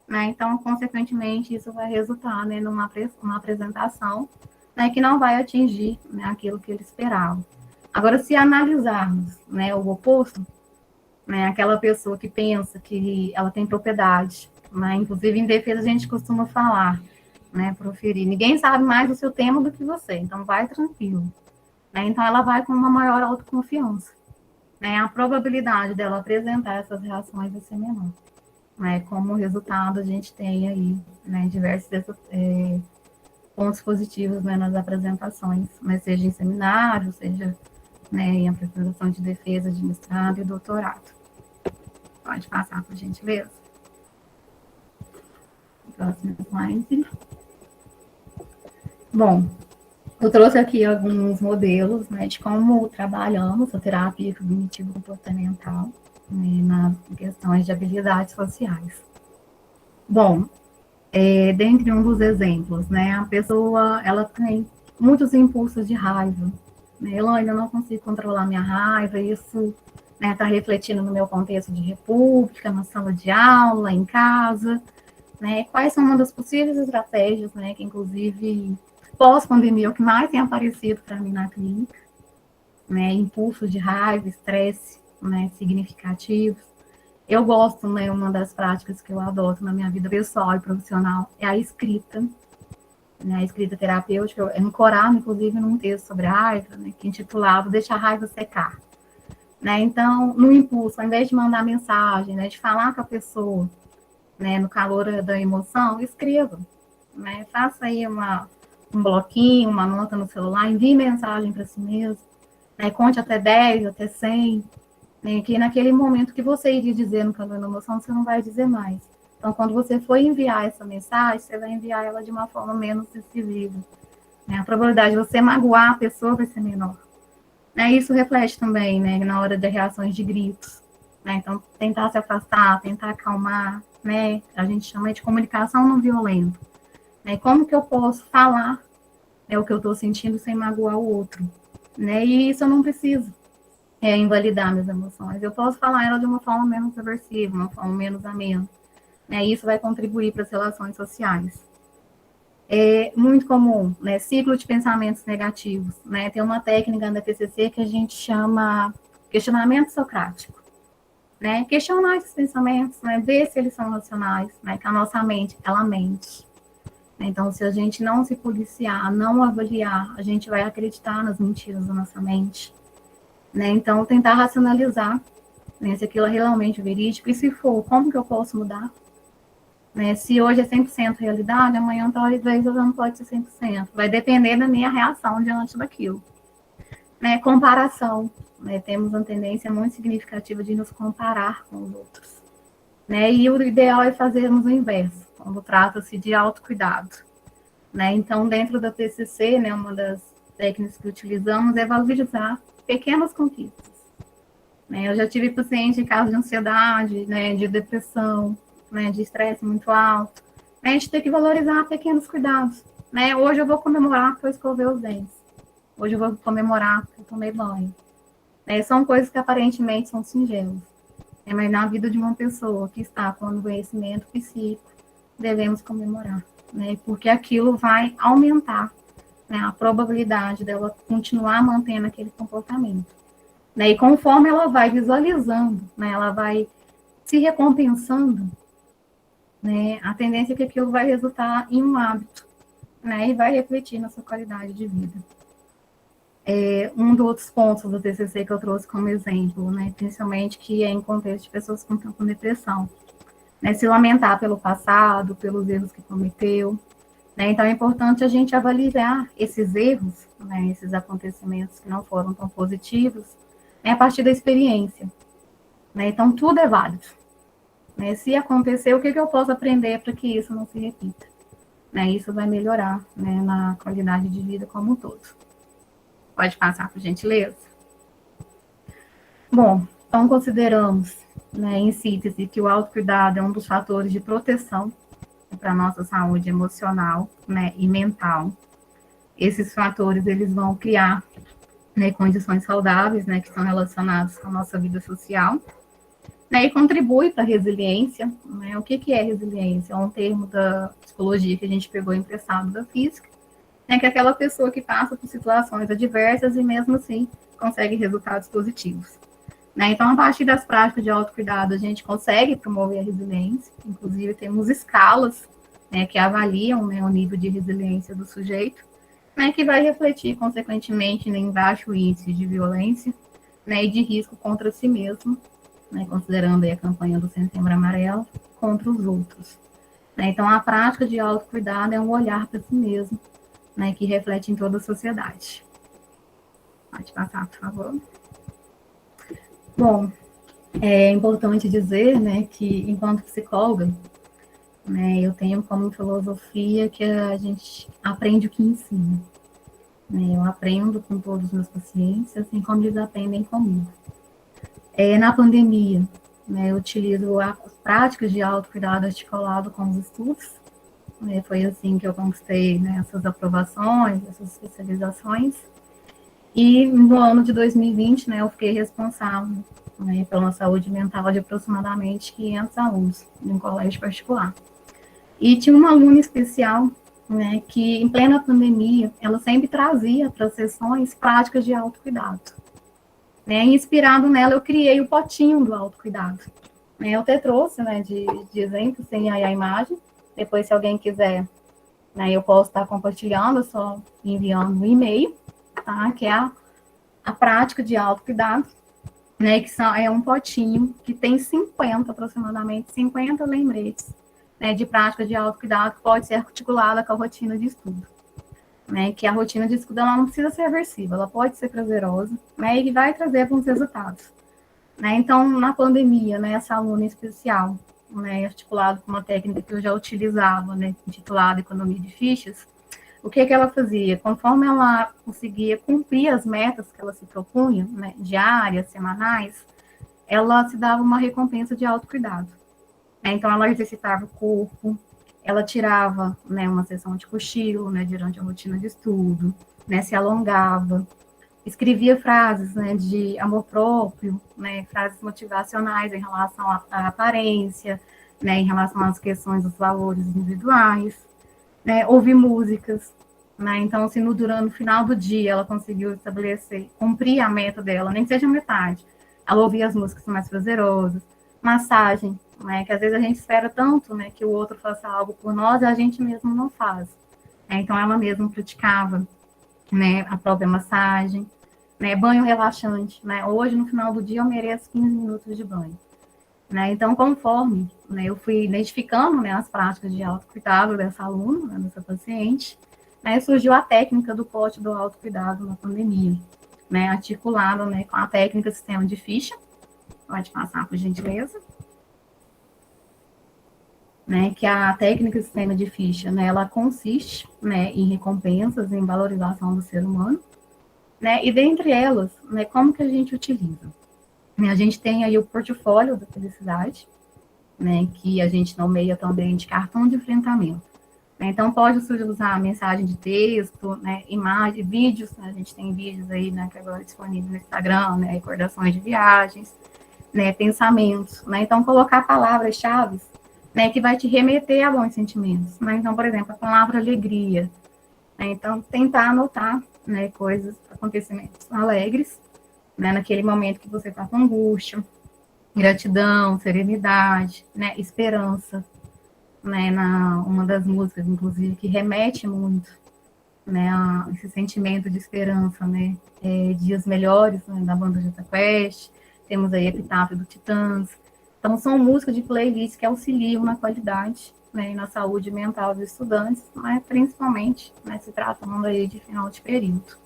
Speaker 2: Né, então, consequentemente, isso vai resultar, né, numa apresentação, né, que não vai atingir, né, aquilo que ele esperava. Agora, se analisarmos, né, o oposto, né, aquela pessoa que pensa que ela tem propriedade, né? Inclusive, em defesa, a gente costuma falar, né, proferir. Ninguém sabe mais o seu tema do que você, então vai tranquilo. Né? Então, ela vai com uma maior autoconfiança. Né? A probabilidade dela apresentar essas reações vai ser menor. Né? Como resultado, a gente tem aí, né, diversos pontos positivos, né, nas apresentações, mas seja em seminário, seja, né, em apresentação de defesa, de mestrado e doutorado. Pode passar, por gentileza. Próximo slide. Bom, eu trouxe aqui alguns modelos, né, de como trabalhamos a terapia cognitivo-comportamental, né, nas questões de habilidades sociais. Bom, dentre um dos exemplos, né, a pessoa, ela tem muitos impulsos de raiva. Né, eu ainda não consigo controlar minha raiva, isso está, né, refletindo no meu contexto de república, na sala de aula, em casa. Né, quais são uma das possíveis estratégias, né, que inclusive pós-pandemia, o que mais tem aparecido para mim na clínica, né, impulsos de raiva, estresse, né, significativos. Eu gosto, né, uma das práticas que eu adoto na minha vida pessoal e profissional é a escrita, né, a escrita terapêutica. Eu ancorava, inclusive, num texto sobre a raiva, né, que intitulava Deixa a Raiva Secar. Né, então, no impulso, ao invés de mandar mensagem, né, de falar com a pessoa, né, no calor da emoção, escreva. Né, faça aí um bloquinho, uma nota no celular, envie mensagem para si mesmo, né, conte até 10, até 100, né, que naquele momento que você iria dizer no calor da emoção, você não vai dizer mais. Então, quando você for enviar essa mensagem, você vai enviar ela de uma forma menos decisiva. Né, a probabilidade de você magoar a pessoa vai ser menor. Né, isso reflete também, né, na hora de reações de gritos. Né, então, tentar se afastar, tentar acalmar, né, a gente chama de comunicação não violenta. Né, como que eu posso falar, né, o que eu estou sentindo sem magoar o outro? Né, e isso eu não preciso invalidar minhas emoções. Eu posso falar ela de uma forma menos aversiva, uma forma menos amena. Né, isso vai contribuir para as relações sociais. É muito comum, né, ciclo de pensamentos negativos. Né, tem uma técnica da TCC que a gente chama questionamento socrático. Né, questionar esses pensamentos, né, ver se eles são racionais, né, que a nossa mente, ela mente. Então, se a gente não se policiar, não avaliar, a gente vai acreditar nas mentiras da nossa mente. Né? Então, tentar racionalizar, né, se aquilo é realmente verídico, e se for, como que eu posso mudar? Né? Se hoje é 100% realidade, amanhã talvez eu não pode ser 100%. Vai depender da minha reação diante daquilo. Né? Comparação. Né? Temos uma tendência muito significativa de nos comparar com os outros. Né? E o ideal é fazermos o inverso, quando trata-se de autocuidado. Né? Então, dentro da TCC, né, uma das técnicas que utilizamos é valorizar pequenas conquistas. Né? Eu já tive paciente em caso de ansiedade, né, de depressão, né, de estresse muito alto. Né? A gente tem que valorizar pequenos cuidados. Né? Hoje eu vou comemorar porque eu escovei os dentes. Hoje eu vou comemorar porque eu tomei banho. Né? São coisas que aparentemente são singelas. Mas na vida de uma pessoa que está com adoecimento psíquico, devemos comemorar. Né? Porque aquilo vai aumentar, né, a probabilidade dela continuar mantendo aquele comportamento. Né? E conforme ela vai visualizando, né, ela vai se recompensando, né, a tendência é que aquilo vai resultar em um hábito, né, e vai refletir na sua qualidade de vida. Um dos outros pontos do TCC que eu trouxe como exemplo, né, principalmente que é em contexto de pessoas com depressão, né, se lamentar pelo passado, pelos erros que cometeu. Né, então, é importante a gente avaliar esses erros, né, esses acontecimentos que não foram tão positivos, né, a partir da experiência. Né, então, tudo é válido. Né, se acontecer, o que eu posso aprender para que isso não se repita? Né, isso vai melhorar, né, na qualidade de vida como um todo. Pode passar, por gentileza? Bom, então consideramos, né, em síntese, que o autocuidado é um dos fatores de proteção para a nossa saúde emocional, né, e mental. Esses fatores, eles vão criar, né, condições saudáveis, né, que estão relacionadas com a nossa vida social, né, e contribui para a resiliência. Né? O que é resiliência? É um termo da psicologia que a gente pegou emprestado da física, né, que é aquela pessoa que passa por situações adversas e mesmo assim consegue resultados positivos. né? Então, a partir das práticas de autocuidado, a gente consegue promover a resiliência. Inclusive, temos escalas, né, que avaliam, né, o nível de resiliência do sujeito, né, que vai refletir, consequentemente, né, em baixo índice de violência, né, e de risco contra si mesmo, né, considerando aí a campanha do Setembro Amarelo, contra os outros. Né? Então, a prática de autocuidado é um olhar para si mesmo, né, que reflete em toda a sociedade. Pode passar, por favor. Bom, é importante dizer, né, que enquanto psicóloga, né, eu tenho como filosofia que a gente aprende o que ensina. Né, eu aprendo com todos os meus pacientes, assim como eles aprendem comigo. Na pandemia, né, eu utilizo as práticas de autocuidado articulado com os estudos. Né, foi assim que eu conquistei, né, essas aprovações, essas especializações. E no ano de 2020, né, eu fiquei responsável, né, pela saúde mental de aproximadamente 500 alunos em um colégio particular. E tinha uma aluna especial, né, que em plena pandemia, ela sempre trazia para as sessões práticas de autocuidado. Né, inspirado nela, eu criei o potinho do autocuidado. Né, eu até trouxe, né, de exemplo, sem a imagem. Depois, se alguém quiser, né, eu posso estar compartilhando, só enviando um e-mail, tá, que é a prática de autocuidado, né, que é um potinho que tem 50, aproximadamente, 50 lembretes, né, de prática de autocuidado que pode ser articulada com a rotina de estudo. Né, que a rotina de estudo ela não precisa ser aversiva, ela pode ser prazerosa, né, e vai trazer bons resultados. Né, então, na pandemia, né, essa aluna especial, né, articulado com uma técnica que eu já utilizava, né, intitulada Economia de Fichas, o que ela fazia? Conforme ela conseguia cumprir as metas que ela se propunha, né, diárias, semanais, ela se dava uma recompensa de autocuidado. Então, ela exercitava o corpo, ela tirava, né, uma sessão de cochilo, né, durante a rotina de estudo, né, se alongava, escrevia frases, né, de amor próprio, né, frases motivacionais em relação à aparência, né, em relação às questões dos valores individuais, né, ouvir músicas, né, então, se durante o final do dia ela conseguiu estabelecer, cumprir a meta dela, nem que seja metade, ela ouvia as músicas mais prazerosas, massagem, né, que às vezes a gente espera tanto, né, que o outro faça algo por nós e a gente mesmo não faz. Então, ela mesma praticava, né, a própria massagem, né, banho relaxante, né, hoje no final do dia eu mereço 15 minutos de banho. Né, então, conforme, né, eu fui identificando, né, as práticas de autocuidado dessa aluna, né, dessa paciente, né, surgiu a técnica do pote do autocuidado na pandemia, né, articulada, né, com a técnica sistema de ficha. Pode passar, por gentileza. Né, que a técnica sistema de ficha, né, ela consiste, né, em recompensas, em valorização do ser humano, né, e dentre elas, né, como que a gente utiliza? A gente tem aí o portfólio da felicidade, né, que a gente nomeia também de cartão de enfrentamento. Então, pode usar mensagem de texto, né, imagem, vídeos, né, a gente tem vídeos aí, né, que agora é disponível no Instagram, né, recordações de viagens, né, pensamentos, né, então colocar palavras-chave, né, que vai te remeter a bons sentimentos, né, então, por exemplo, a palavra alegria, né, então tentar anotar, né, coisas, acontecimentos alegres, né, naquele momento que você está com angústia, gratidão, serenidade, né, esperança, né, uma das músicas, inclusive, que remete muito, né, a esse sentimento de esperança, né, Dias Melhores, né, da banda Jota Quest, temos aí Epitáfio do Titãs, então são músicas de playlist que auxiliam na qualidade, né, e na saúde mental dos estudantes, mas principalmente, né, se tratando aí de final de período.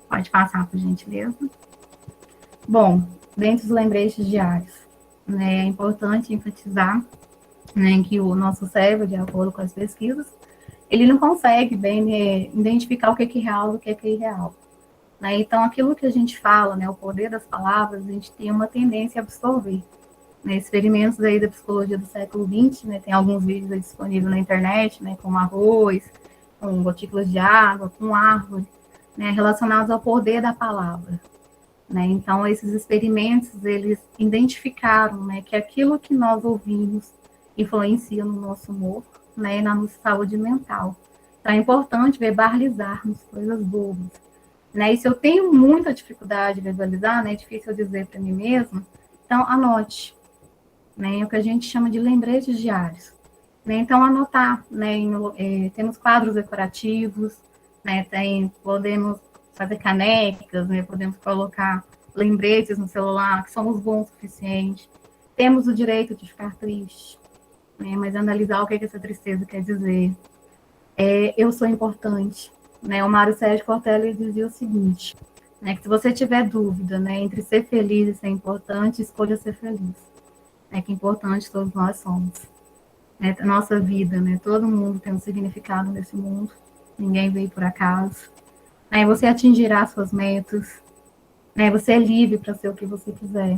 Speaker 2: Pode passar, por gentileza. Bom, dentre os lembretes diários, né, é importante enfatizar, né, que o nosso cérebro, de acordo com as pesquisas, ele não consegue bem, né, identificar o que é real do que é irreal. Né? Então, aquilo que a gente fala, né, o poder das palavras, a gente tem uma tendência a absorver. Né? Experimentos aí da psicologia do século XX, né, tem alguns vídeos aí disponíveis na internet, né, com arroz, com gotículas de água, com árvore, né, relacionados ao poder da palavra. Né? Então, esses experimentos, eles identificaram, né, que aquilo que nós ouvimos influencia no nosso humor, né, e na nossa saúde mental. Então, é importante verbalizarmos coisas boas, né? E se eu tenho muita dificuldade de visualizar, né, é difícil eu dizer para mim mesma, então anote, né? É o que a gente chama de lembretes diários. Né? Então, anotar, né? Temos quadros decorativos, né? Podemos fazer canecas, né? Podemos colocar lembretes no celular, que somos bons o suficiente. Temos o direito de ficar triste, né? Mas analisar o que essa tristeza quer dizer. Eu sou importante, né? O Mário Sérgio Cortella dizia o seguinte, né? Que se você tiver dúvida, né? Entre ser feliz e ser importante, escolha ser feliz. Que importante todos nós somos. Né? Nossa vida, né? Todo mundo tem um significado nesse mundo. Ninguém veio por acaso. Né? Você atingirá suas metas. Né? Você é livre para ser o que você quiser.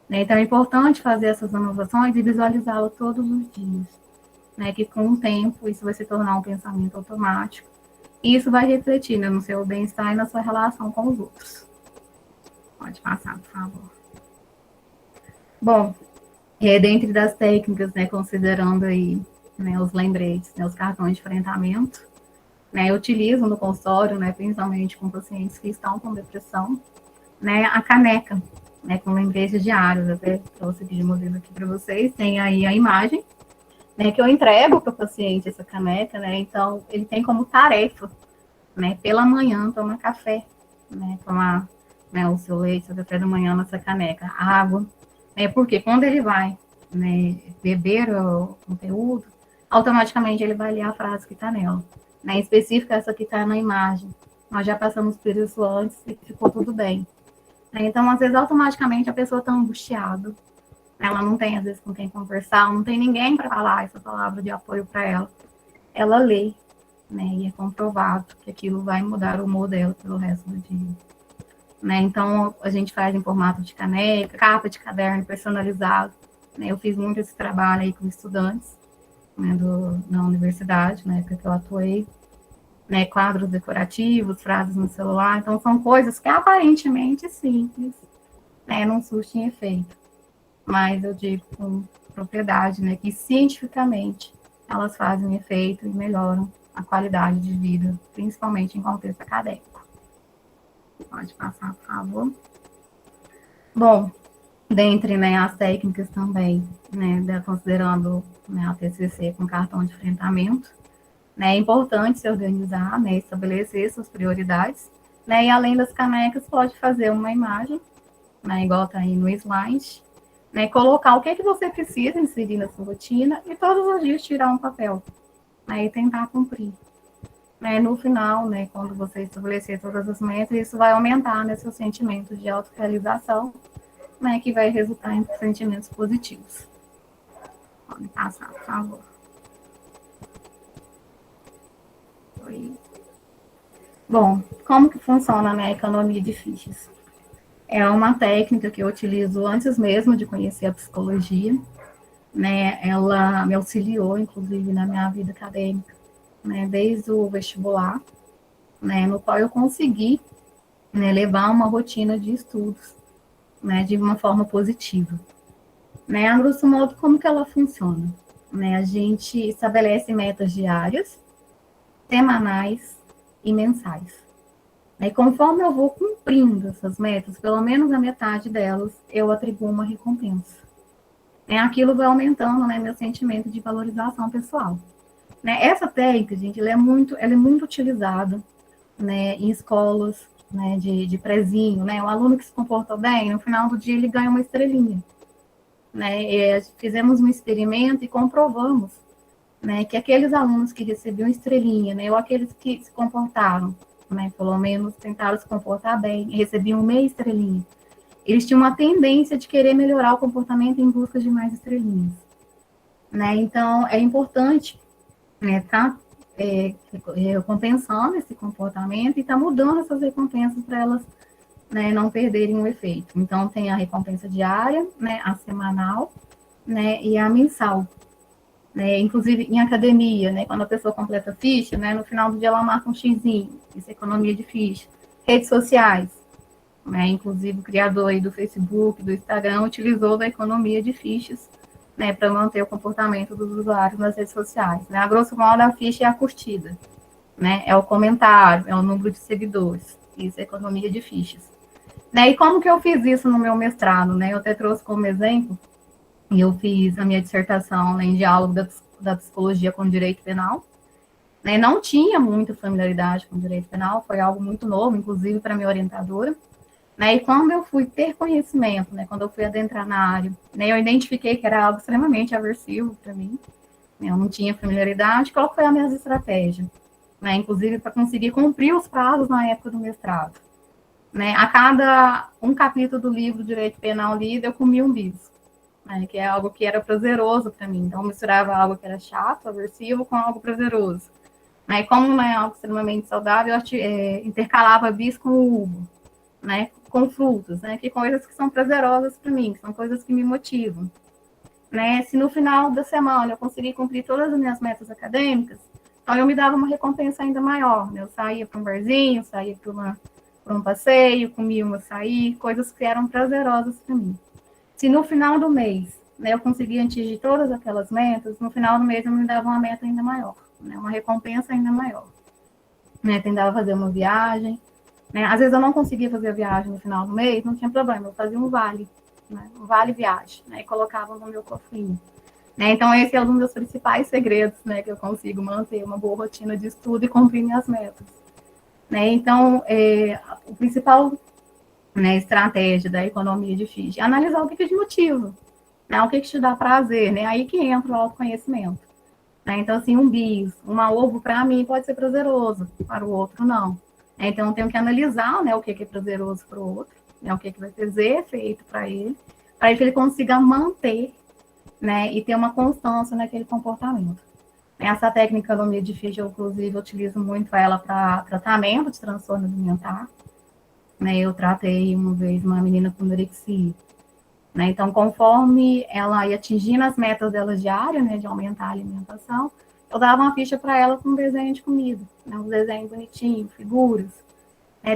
Speaker 2: Né? Então, é importante fazer essas anotações e visualizá-las todos os dias. Né? Que com o tempo, isso vai se tornar um pensamento automático. E isso vai refletir, né, no seu bem-estar e na sua relação com os outros. Pode passar, por favor. Bom, dentre das técnicas, né, considerando aí, né, os lembretes, né, os cartões de enfrentamento, né, eu utilizo no consultório, né, principalmente com pacientes que estão com depressão, né, a caneca, né, com lembretes diários. Até trouxe de modelo aqui para vocês, tem aí a imagem, né, que eu entrego para o paciente essa caneca, né, então ele tem como tarefa, né, pela manhã tomar café, né, tomar, né, o seu leite, seu café da manhã nessa caneca, água, né, porque quando ele vai, né, beber o conteúdo, automaticamente ele vai ler a frase que está nela, né, em específico essa que está na imagem. Nós já passamos por isso antes e ficou tudo bem. Então, às vezes, automaticamente a pessoa está angustiada, ela não tem, às vezes, com quem conversar, não tem ninguém para falar essa palavra de apoio para ela. Ela lê, né, e é comprovado que aquilo vai mudar o humor dela pelo resto do dia. Né, então, a gente faz em formato de caneca, capa de caderno personalizado. Né, eu fiz muito esse trabalho aí com estudantes, né, na universidade, na época que eu atuei. Né, quadros decorativos, frases no celular. Então, são coisas que aparentemente simples, né, não surtem efeito. Mas eu digo com propriedade, né, que cientificamente elas fazem efeito e melhoram a qualidade de vida, principalmente em contexto acadêmico. Pode passar, por favor. Bom, dentre, né, as técnicas também, né, considerando, né, a TCC com cartão de enfrentamento, né, é importante se organizar, né, estabelecer suas prioridades, né, e além das canecas, pode fazer uma imagem, né, igual está aí no slide, né, colocar o que é que você precisa inserir na sua rotina e todos os dias tirar um papel, né, e tentar cumprir. Né, no final, né, quando você estabelecer todas as metas, isso vai aumentar, né, seu sentimento de autorrealização, né, que vai resultar em sentimentos positivos. Pode passar, por favor. Bom, como que funciona, né, a economia de fichas? É uma técnica que eu utilizo antes mesmo de conhecer a psicologia, né, ela me auxiliou, inclusive, na minha vida acadêmica, né, desde o vestibular, né, no qual eu consegui, né, levar uma rotina de estudos, né, de uma forma positiva. Né, a grosso modo, como que ela funciona? Né, a gente estabelece metas diárias, semanais e mensais. E conforme eu vou cumprindo essas metas, pelo menos a metade delas, eu atribuo uma recompensa. Aquilo vai aumentando, né, meu sentimento de valorização pessoal. Né, essa técnica, gente, ela é muito utilizada, né, em escolas, né, de prezinho, né, o aluno que se comportou bem, no final do dia ele ganha uma estrelinha. Né, fizemos um experimento e comprovamos, né, que aqueles alunos que recebiam estrelinha, né, ou aqueles que se comportaram, né, pelo menos tentaram se comportar bem, recebiam meia estrelinha, eles tinham uma tendência de querer melhorar o comportamento em busca de mais estrelinhas. Né, então, é importante, né, tá compensando esse comportamento e tá mudando essas recompensas para elas, né, não perderem o efeito. Então, tem a recompensa diária, né, a semanal, né, e a mensal. Né, inclusive em academia, né, quando a pessoa completa a ficha, né, no final do dia ela marca um xizinho, isso é economia de ficha. Redes sociais, né, inclusive o criador aí do Facebook, do Instagram, utilizou da economia de fichas, né, para manter o comportamento dos usuários nas redes sociais. Né. A grosso modo, a ficha é a curtida, né, é o comentário, é o número de seguidores. Isso, economia de fichas. Né? E como que eu fiz isso no meu mestrado? Né? Eu até trouxe como exemplo, e eu fiz a minha dissertação, né, em diálogo da psicologia com o direito penal. Né? Não tinha muita familiaridade com o direito penal, foi algo muito novo, inclusive para minha orientadora. Né? E quando eu fui ter conhecimento, né, quando eu fui adentrar na área, né, eu identifiquei que era algo extremamente aversivo para mim, né, eu não tinha familiaridade, qual foi a minha estratégia? Né, inclusive para conseguir cumprir os prazos na época do mestrado. Né, a cada um capítulo do livro Direito Penal lido, eu comia um bis, né, que é algo que era prazeroso para mim. Então, eu misturava algo que era chato, aversivo, com algo prazeroso. Né, e como não é algo extremamente saudável, eu intercalava bis com uva, né, com frutos, né, que coisas que são prazerosas para mim, que são coisas que me motivam. Né, se no final da semana eu conseguir cumprir todas as minhas metas acadêmicas, então eu me dava uma recompensa ainda maior, né, eu saía para um barzinho, saía para um passeio, comia um açaí, coisas que eram prazerosas para mim. Se no final do mês, né, eu conseguia atingir todas aquelas metas, no final do mês eu me dava uma meta ainda maior, né, uma recompensa ainda maior. Né, tentava fazer uma viagem, né? Às vezes eu não conseguia fazer a viagem no final do mês, não tinha problema, eu fazia um vale, né? Um vale viagem, né? E colocava no meu cofrinho. Né? Então, esse é um dos meus principais segredos, né? Que eu consigo manter uma boa rotina de estudo e cumprir minhas metas. Né? Então, o principal, né, estratégia da economia de ficha é analisar o que te motiva, né? O que te dá prazer, né? Aí que entra o autoconhecimento. Né? Então, assim, um bis, uma ovo, para mim, pode ser prazeroso, para o outro, não. Então, eu tenho que analisar, né, o que é prazeroso para o outro, né, o que vai fazer efeito para que ele consiga manter, né, e ter uma constância naquele comportamento. Essa técnica economia de ficha, eu, inclusive, utilizo muito ela para tratamento de transtorno alimentar. Né, eu tratei uma vez uma menina com anorexia. Né, então, conforme ela ia atingindo as metas dela diárias, né, de aumentar a alimentação, eu dava uma ficha para ela com um desenho de comida, né, um desenho bonitinho, figuras.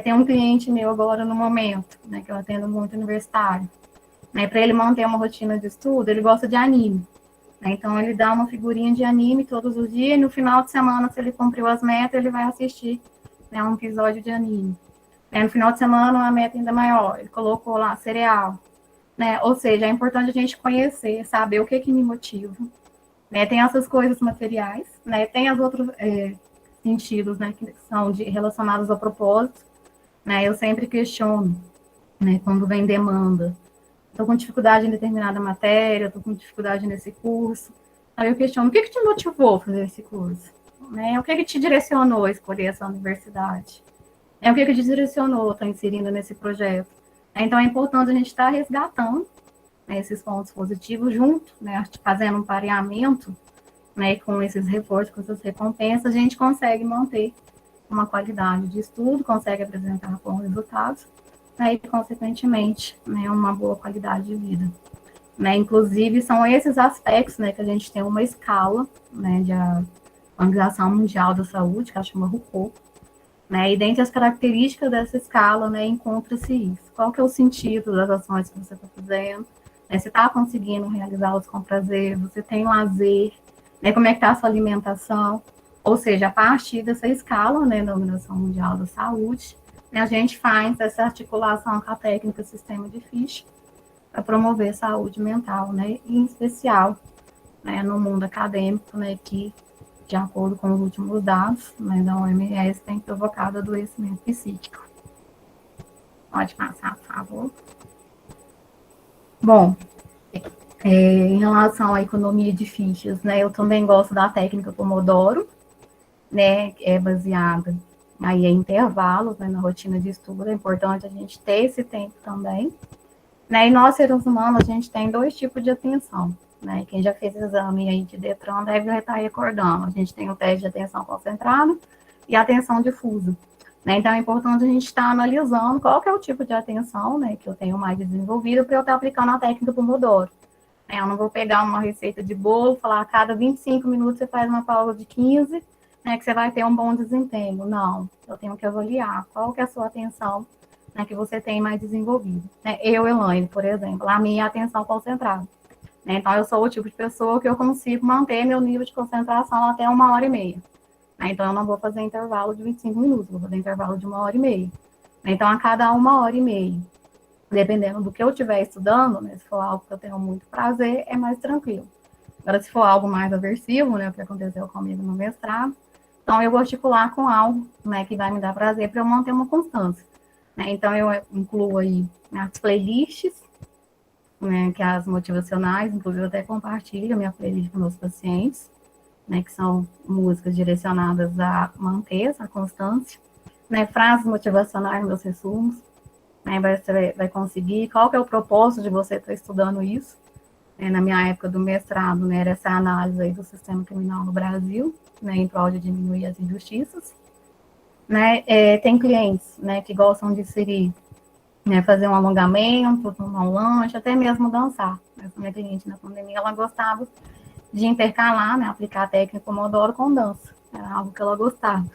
Speaker 2: Tem um cliente meu agora no momento, né, que eu atendo muito universitário. Né, para ele manter uma rotina de estudo, ele gosta de anime. Né, então, ele dá uma figurinha de anime todos os dias, e no final de semana, se ele cumpriu as metas, ele vai assistir, né, um episódio de anime. No final de semana, uma meta ainda maior, ele colocou lá cereal. Né? Ou seja, é importante a gente conhecer, saber o que me motiva. Né? Tem essas coisas materiais, né? Tem os outros sentidos, né, que são relacionados ao propósito. Né? Eu sempre questiono, né, quando vem demanda. Estou com dificuldade em determinada matéria, estou com dificuldade nesse curso. Aí eu questiono, o que te motivou a fazer esse curso? Né? O que te direcionou a escolher essa universidade? O que te direcionou a estar inserindo nesse projeto? Então, é importante a gente estar resgatando, né, esses pontos positivos junto, né, fazendo um pareamento, né, com esses reforços, com essas recompensas, a gente consegue manter uma qualidade de estudo, consegue apresentar bons resultados, né, e, consequentemente, né, uma boa qualidade de vida. Né, inclusive, são esses aspectos, né, que a gente tem uma escala, né, de Organização Mundial da Saúde, que ela chama RUCO. Né, e dentre as características dessa escala, né, encontra-se isso. Qual que é o sentido das ações que você está fazendo? Né, você está conseguindo realizá-las com prazer? Você tem lazer? Né, como é que está a sua alimentação? Ou seja, a partir dessa escala, né, da Organização Mundial da Saúde, né, a gente faz essa articulação com a técnica sistema de ficha para promover saúde mental, né, e em especial, né, no mundo acadêmico, né, que de acordo com os últimos dados, né, da OMS, tem provocado adoecimento psíquico. Pode passar, por favor. Bom, em relação à economia de fichas, né, eu também gosto da técnica Pomodoro, né, que é baseada aí em intervalos, né, na rotina de estudo. É importante a gente ter esse tempo também. Né, e nós, seres humanos, a gente tem 2 tipos de atenção. Né? Quem já fez exame aí de Detran deve estar recordando. A gente tem o teste de atenção concentrada e a atenção difusa. Né? Então, é importante a gente estar analisando qual que é o tipo de atenção, né, que eu tenho mais desenvolvido para eu estar aplicando a técnica Pomodoro. Eu não vou pegar uma receita de bolo, falar a cada 25 minutos você faz uma pausa de 15, né, que você vai ter um bom desempenho. Não, eu tenho que avaliar qual que é a sua atenção, né, que você tem mais desenvolvido. Né? Eu, Elaine, por exemplo, a minha atenção concentrada. Então, eu sou o tipo de pessoa que eu consigo manter meu nível de concentração até 1h30. Então, eu não vou fazer intervalo de 25 minutos, vou fazer intervalo de 1h30. Então, a cada 1h30, dependendo do que eu estiver estudando, né, se for algo que eu tenho muito prazer, é mais tranquilo. Agora, se for algo mais aversivo, né, o que aconteceu comigo no mestrado, então eu vou articular com algo, né, que vai me dar prazer para eu manter uma constância. Né? Então, eu incluo aí as playlists, né, que é as motivacionais, inclusive eu até compartilho a minha playlist com meus pacientes, né, que são músicas direcionadas a manter essa constância, né, frases motivacionais nos meus resumos, né, você vai conseguir, qual que é o propósito de você estar estudando isso, na minha época do mestrado, né, era essa análise aí do sistema criminal no Brasil, né, em prol de diminuir as injustiças, né, tem clientes, né, que gostam de inserir, né, fazer um alongamento, tomar um lanche, até mesmo dançar. Essa minha cliente na pandemia, ela gostava de intercalar, né, aplicar a técnica Pomodoro com dança, era algo que ela gostava.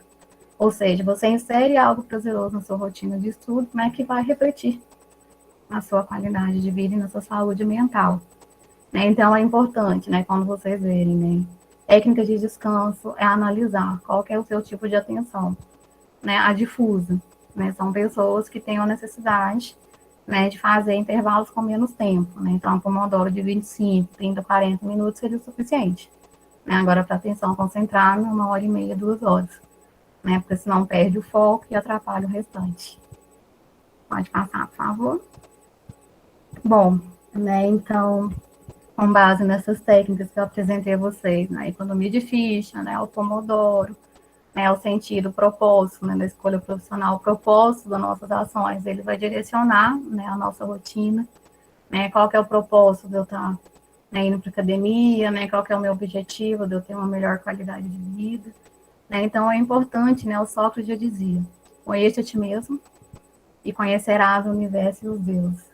Speaker 2: Ou seja, você insere algo prazeroso na sua rotina de estudo, né, que vai refletir na sua qualidade de vida e na sua saúde mental. Né? Então, é importante, né, quando vocês verem, né, técnica de descanso é analisar qual que é o seu tipo de atenção, né, a difusa, né, são pessoas que têm a necessidade, né, de fazer intervalos com menos tempo, né, então, a Pomodoro de 25, 30, 40 minutos seria o suficiente, né, agora para atenção concentrada, 1h30, 2 horas, né, porque senão perde o foco e atrapalha o restante. Pode passar, por favor. Bom, né, então, com base nessas técnicas que eu apresentei a vocês, né, economia de ficha, né, o Pomodoro, né, o sentido, o propósito, né, da escolha profissional, o propósito das nossas ações, ele vai direcionar, né, a nossa rotina, né, qual que é o propósito de eu estar, né, indo para academia, né, qual que é o meu objetivo de eu ter uma melhor qualidade de vida, né, então é importante, né, o Sócrates já dizia, conheça a ti mesmo e conhecerás o universo e os deuses.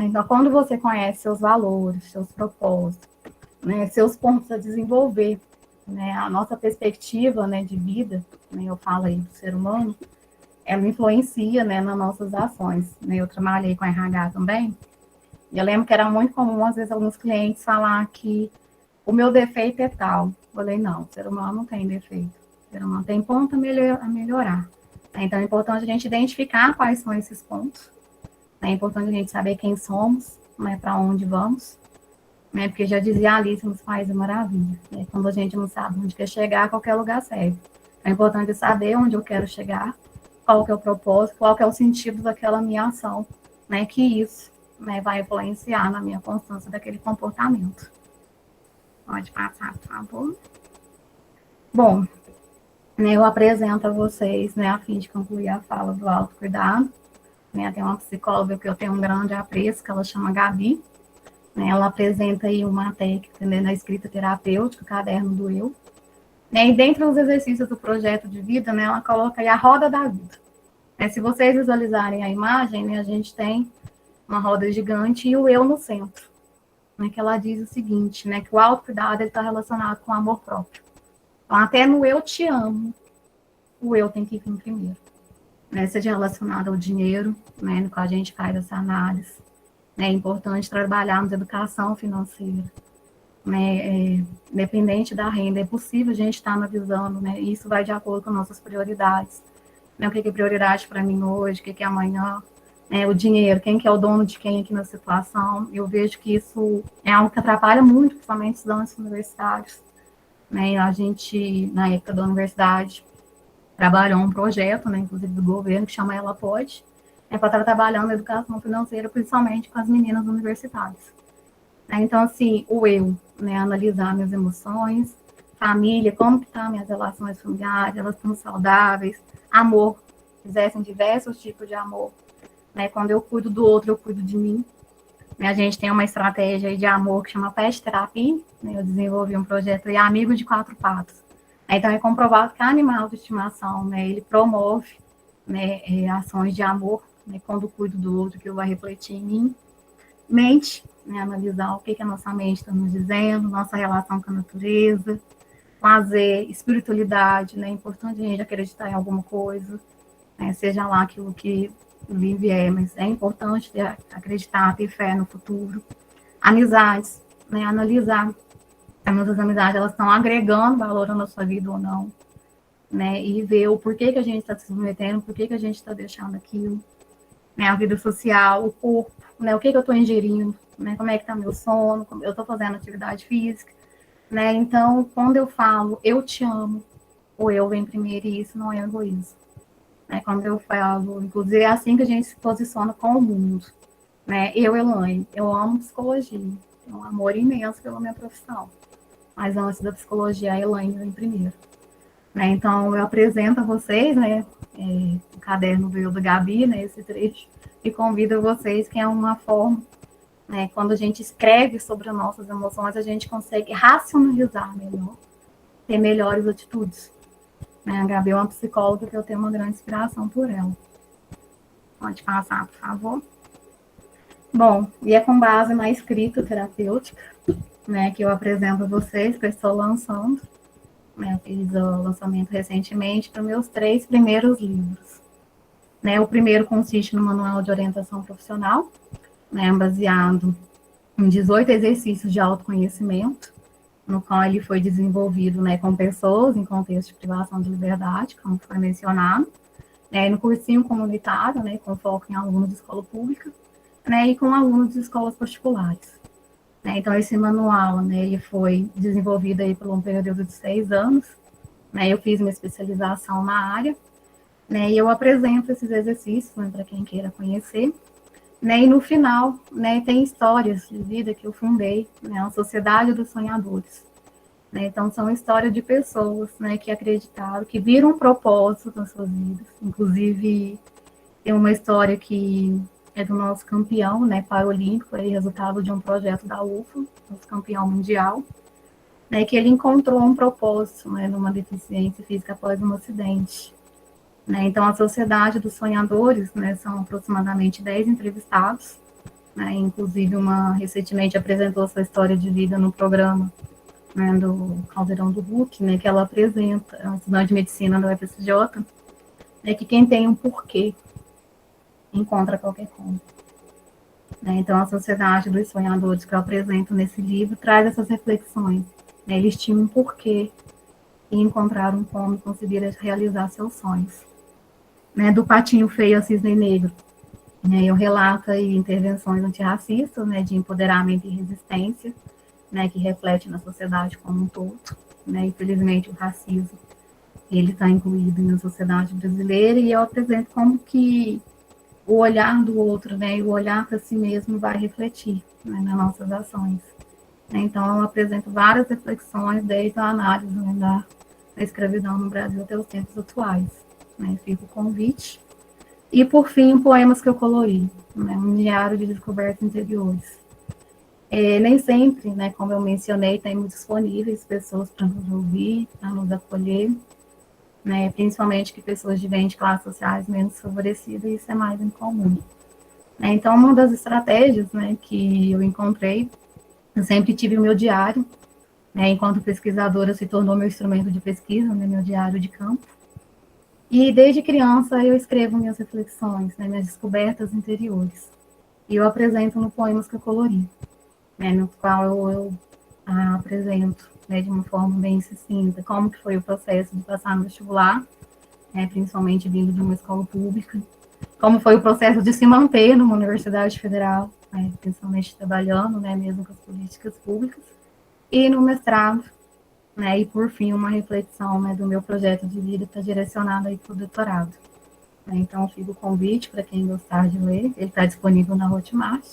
Speaker 2: Então, quando você conhece seus valores, seus propósitos, né, seus pontos a desenvolver, né, a nossa perspectiva, né, de vida, né, eu falo aí do ser humano, ela influencia, né, nas nossas ações. Né, eu trabalhei com RH também, e eu lembro que era muito comum, às vezes, alguns clientes falar que o meu defeito é tal. Eu falei, não, o ser humano não tem defeito. O ser humano tem ponto a melhorar. Então, é importante a gente identificar quais são esses pontos. É importante a gente saber quem somos, né, para onde vamos, né, porque já dizia Alice nos Países Maravilhas, né, quando a gente não sabe onde quer chegar, qualquer lugar serve. É importante saber onde eu quero chegar, qual que é o propósito, qual que é o sentido daquela minha ação, né, que isso, né, vai influenciar na minha constância daquele comportamento. Pode passar, por favor. Bom, né, eu apresento a vocês, né, a fim de concluir a fala do autocuidado, né, tem uma psicóloga que eu tenho um grande apreço, que ela chama Gabi, né, ela apresenta aí uma técnica, né, na escrita terapêutica, o caderno do eu, né, e dentre os exercícios do projeto de vida, né, ela coloca aí a roda da vida. Né, se vocês visualizarem a imagem, né, a gente tem uma roda gigante e o eu no centro, né, que ela diz o seguinte, né, que o autocuidado está relacionado com o amor próprio. Então, até no eu te amo, o eu tem que vir primeiro. Né, seja relacionado ao dinheiro, né, no qual a gente faz essa análise. É importante trabalharmos educação financeira, né, independente da renda, é possível a gente estar analisando, né, isso vai de acordo com nossas prioridades, né, o que é prioridade para mim hoje, o que é amanhã, né, o dinheiro, quem que é o dono de quem aqui na situação, eu vejo que isso é algo que atrapalha muito, principalmente estudantes universitários, né, a gente, na época da universidade, trabalhou um projeto, né, inclusive do governo, que chama Ela Pode, para estar trabalhando a educação financeira, principalmente com as meninas universitárias. Então, assim, o eu, né, analisar minhas emoções, família, como que estão minhas relações familiares, elas estão saudáveis, amor, existem diversos tipos de amor, né, quando eu cuido do outro, eu cuido de mim. A gente tem uma estratégia de amor que chama Pet Terapia, né, eu desenvolvi um projeto de Amigo de Quatro Patas. Então, é comprovado que a animal de estimação, né, ele promove, né, ações de amor, né, quando cuido do outro, que vai refletir em mim. Mente, né, analisar o que a nossa mente está nos dizendo, nossa relação com a natureza, fazer espiritualidade, né, é importante a gente acreditar em alguma coisa, né, seja lá aquilo que vier, mas é importante acreditar, ter fé no futuro. Amizades, né, analisar se as nossas amizades elas estão agregando valor na nossa vida ou não. né, e ver o porquê que a gente está se submetendo, por que a gente está deixando aquilo, né, a vida social, o corpo, né, o que eu estou ingerindo, né, como é que está meu sono, como eu estou fazendo atividade física, né, então, quando eu falo eu te amo, ou eu venho primeiro, e isso não é egoísmo, né, quando eu falo, inclusive é assim que a gente se posiciona com o mundo, né, eu, Elaine, eu amo psicologia, tenho um amor imenso pela minha profissão, mas antes da psicologia, a Elaine vem primeiro. Né, então, eu apresento a vocês, né, o caderno do Gabi, né, esse trecho, e convido vocês, que é uma forma, né, quando a gente escreve sobre as nossas emoções, a gente consegue racionalizar melhor, ter melhores atitudes. Né, a Gabi é uma psicóloga que eu tenho uma grande inspiração por ela. Pode passar, por favor. Bom, e é com base na escrita terapêutica, né, que eu apresento a vocês, que eu estou lançando. Eu fiz o lançamento recentemente para meus 3 primeiros livros. Né, o primeiro consiste no Manual de Orientação Profissional, né, baseado em 18 exercícios de autoconhecimento, no qual ele foi desenvolvido, né, com pessoas em contexto de privação de liberdade, como foi mencionado, né, no cursinho comunitário, né, com foco em alunos de escola pública, né, e com alunos de escolas particulares. Né, então, esse manual, né, ele foi desenvolvido aí por um período de 6 anos, né, eu fiz uma especialização na área, né, e eu apresento esses exercícios, né, para quem queira conhecer, né, e no final, né, tem histórias de vida que eu fundei, né, a Sociedade dos Sonhadores. Né, então, são histórias de pessoas, né, que acreditaram, que viram um propósito nas suas vidas. Inclusive, tem uma história que é do nosso campeão, né, paralímpico, é resultado de um projeto da UFO, nosso campeão mundial, né, que ele encontrou um propósito, né, numa deficiência física após um acidente. Né, então, a Sociedade dos Sonhadores, né, são aproximadamente 10 entrevistados, né, inclusive uma recentemente apresentou sua história de vida no programa, né, do Caldeirão do Hulk, né, que ela apresenta, é uma estudante de medicina da UFSJ, né, que quem tem um porquê encontra qualquer como. Né, então, a Sociedade dos Sonhadores que eu apresento nesse livro traz essas reflexões. Né, eles tinham um porquê e encontraram como conseguir realizar seus sonhos. Né, do Patinho Feio ao Cisne Negro, né, eu relato aí intervenções antirracistas, né, de empoderamento e resistência, né, que reflete na sociedade como um todo. Né, infelizmente, o racismo ele está incluído na sociedade brasileira, e eu apresento como que o olhar do outro, né, e o olhar para si mesmo vai refletir, né, nas nossas ações. Né, então, eu apresento várias reflexões desde a análise, né, da escravidão no Brasil até os tempos atuais. Né, fica o convite. E, por fim, poemas que eu colori, né, um diário de descobertas interiores. Nem sempre, né, como eu mencionei, temos disponíveis pessoas para nos ouvir, para nos acolher, né, principalmente que pessoas de classes sociais menos favorecidas, isso é mais incomum. Né, então, uma das estratégias, né, que eu encontrei, eu sempre tive o meu diário, né, enquanto pesquisadora se tornou meu instrumento de pesquisa, né, meu diário de campo. E desde criança eu escrevo minhas reflexões, né, minhas descobertas interiores. E eu apresento no Poemas que eu colori, né, no qual eu apresento, né, de uma forma bem sucinta como que foi o processo de passar no vestibular, né, principalmente vindo de uma escola pública, como foi o processo de se manter numa universidade federal, né, principalmente trabalhando, né, mesmo com as políticas públicas, e no mestrado, né, e por fim uma reflexão, né, do meu projeto de vida que está direcionado aí para o doutorado. Então, fica o convite para quem gostar de ler, ele está disponível na Hotmart,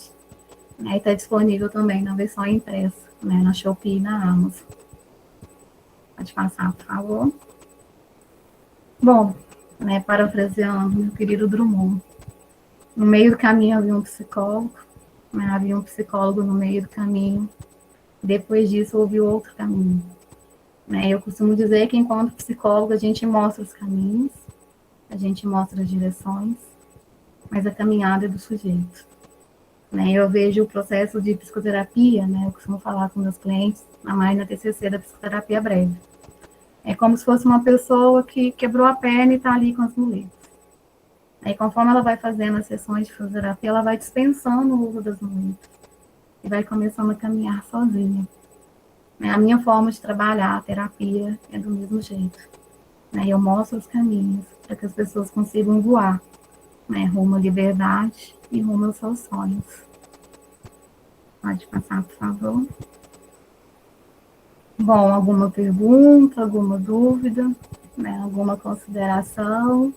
Speaker 2: né, e está disponível também na versão impressa, né, na Shopee e na Amazon. Pode passar, por favor. Bom, né, parafraseando meu querido Drummond, no meio do caminho havia um psicólogo, né, havia um psicólogo no meio do caminho, depois disso houve outro caminho. Né, eu costumo dizer que enquanto psicólogo a gente mostra os caminhos, a gente mostra as direções, mas a caminhada é do sujeito. Né, eu vejo o processo de psicoterapia, né, eu costumo falar com meus clientes, a mais na TCC da psicoterapia breve. É como se fosse uma pessoa que quebrou a perna e está ali com as muletas. Aí, conforme ela vai fazendo as sessões de fisioterapia, ela vai dispensando o uso das muletas e vai começando a caminhar sozinha. A minha forma de trabalhar a terapia é do mesmo jeito. né? Eu mostro os caminhos para que as pessoas consigam voar, né? Rumo à liberdade e rumo aos seus sonhos. Pode passar, por favor. Bom, alguma pergunta, alguma dúvida, né? Alguma consideração?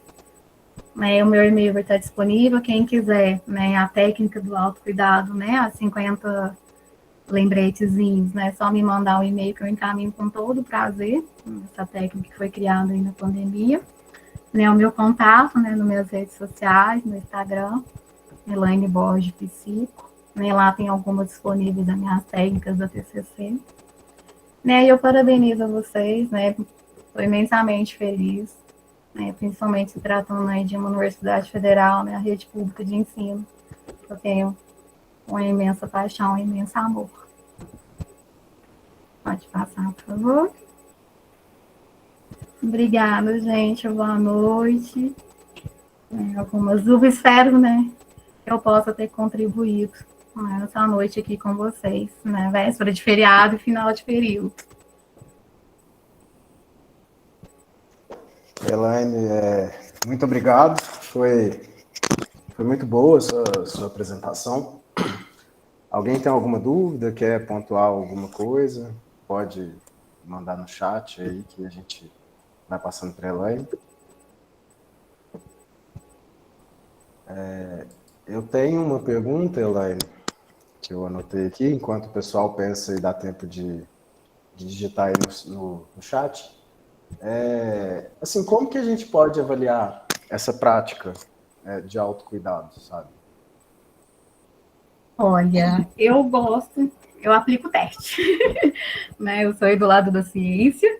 Speaker 2: O meu e-mail vai estar disponível. Quem quiser, né? A técnica do autocuidado, né? As 50 lembretezinhos, né? Só me mandar um e-mail que eu encaminho com todo prazer. Essa técnica que foi criada aí na pandemia. Né, o meu contato, né, nas minhas redes sociais, no Instagram, Elaine Borges Psico. Né, lá tem algumas disponíveis das minhas técnicas da TCC. Né, e eu parabenizo a vocês, né? Estou imensamente feliz, né, principalmente se tratando aí de uma universidade federal, né, a rede pública de ensino. Eu tenho uma imensa paixão, um imenso amor. Pode passar, por favor. Obrigada, gente. Boa noite. Algumas dúvidas, espero, né, que eu possa ter contribuído, né, essa noite aqui com vocês, né, véspera de feriado e final de período.
Speaker 3: Elaine, muito obrigado. Foi muito boa a sua apresentação. Alguém tem alguma dúvida, quer pontuar alguma coisa? Pode mandar no chat aí que a gente vai passando para a Elaine. Eu tenho uma pergunta, Elaine, que eu anotei aqui, enquanto o pessoal pensa e dá tempo de digitar aí no chat. Assim, como que a gente pode avaliar essa prática de autocuidado, sabe?
Speaker 2: Olha, eu aplico o teste, né? Eu sou do lado da ciência,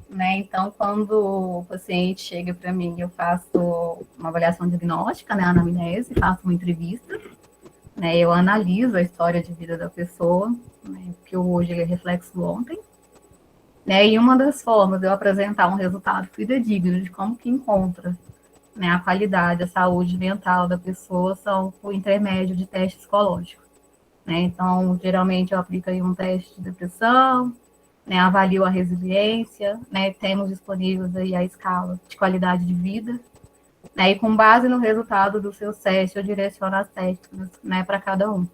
Speaker 2: né? Então, quando o paciente chega para mim, eu faço uma avaliação diagnóstica, né? Anamnese, faço uma entrevista, né? Eu analiso a história de vida da pessoa, né? Porque hoje ele é reflexo do ontem, né? E uma das formas de eu apresentar um resultado fidedigno de como que encontra, né, a qualidade, a saúde mental da pessoa são por intermédio de teste psicológico. Né? Então, geralmente eu aplico aí um teste de depressão, né, avalio a resiliência, né, temos disponíveis aí a escala de qualidade de vida, né, e com base no resultado do seu teste, eu direciono as técnicas, né, para cada um.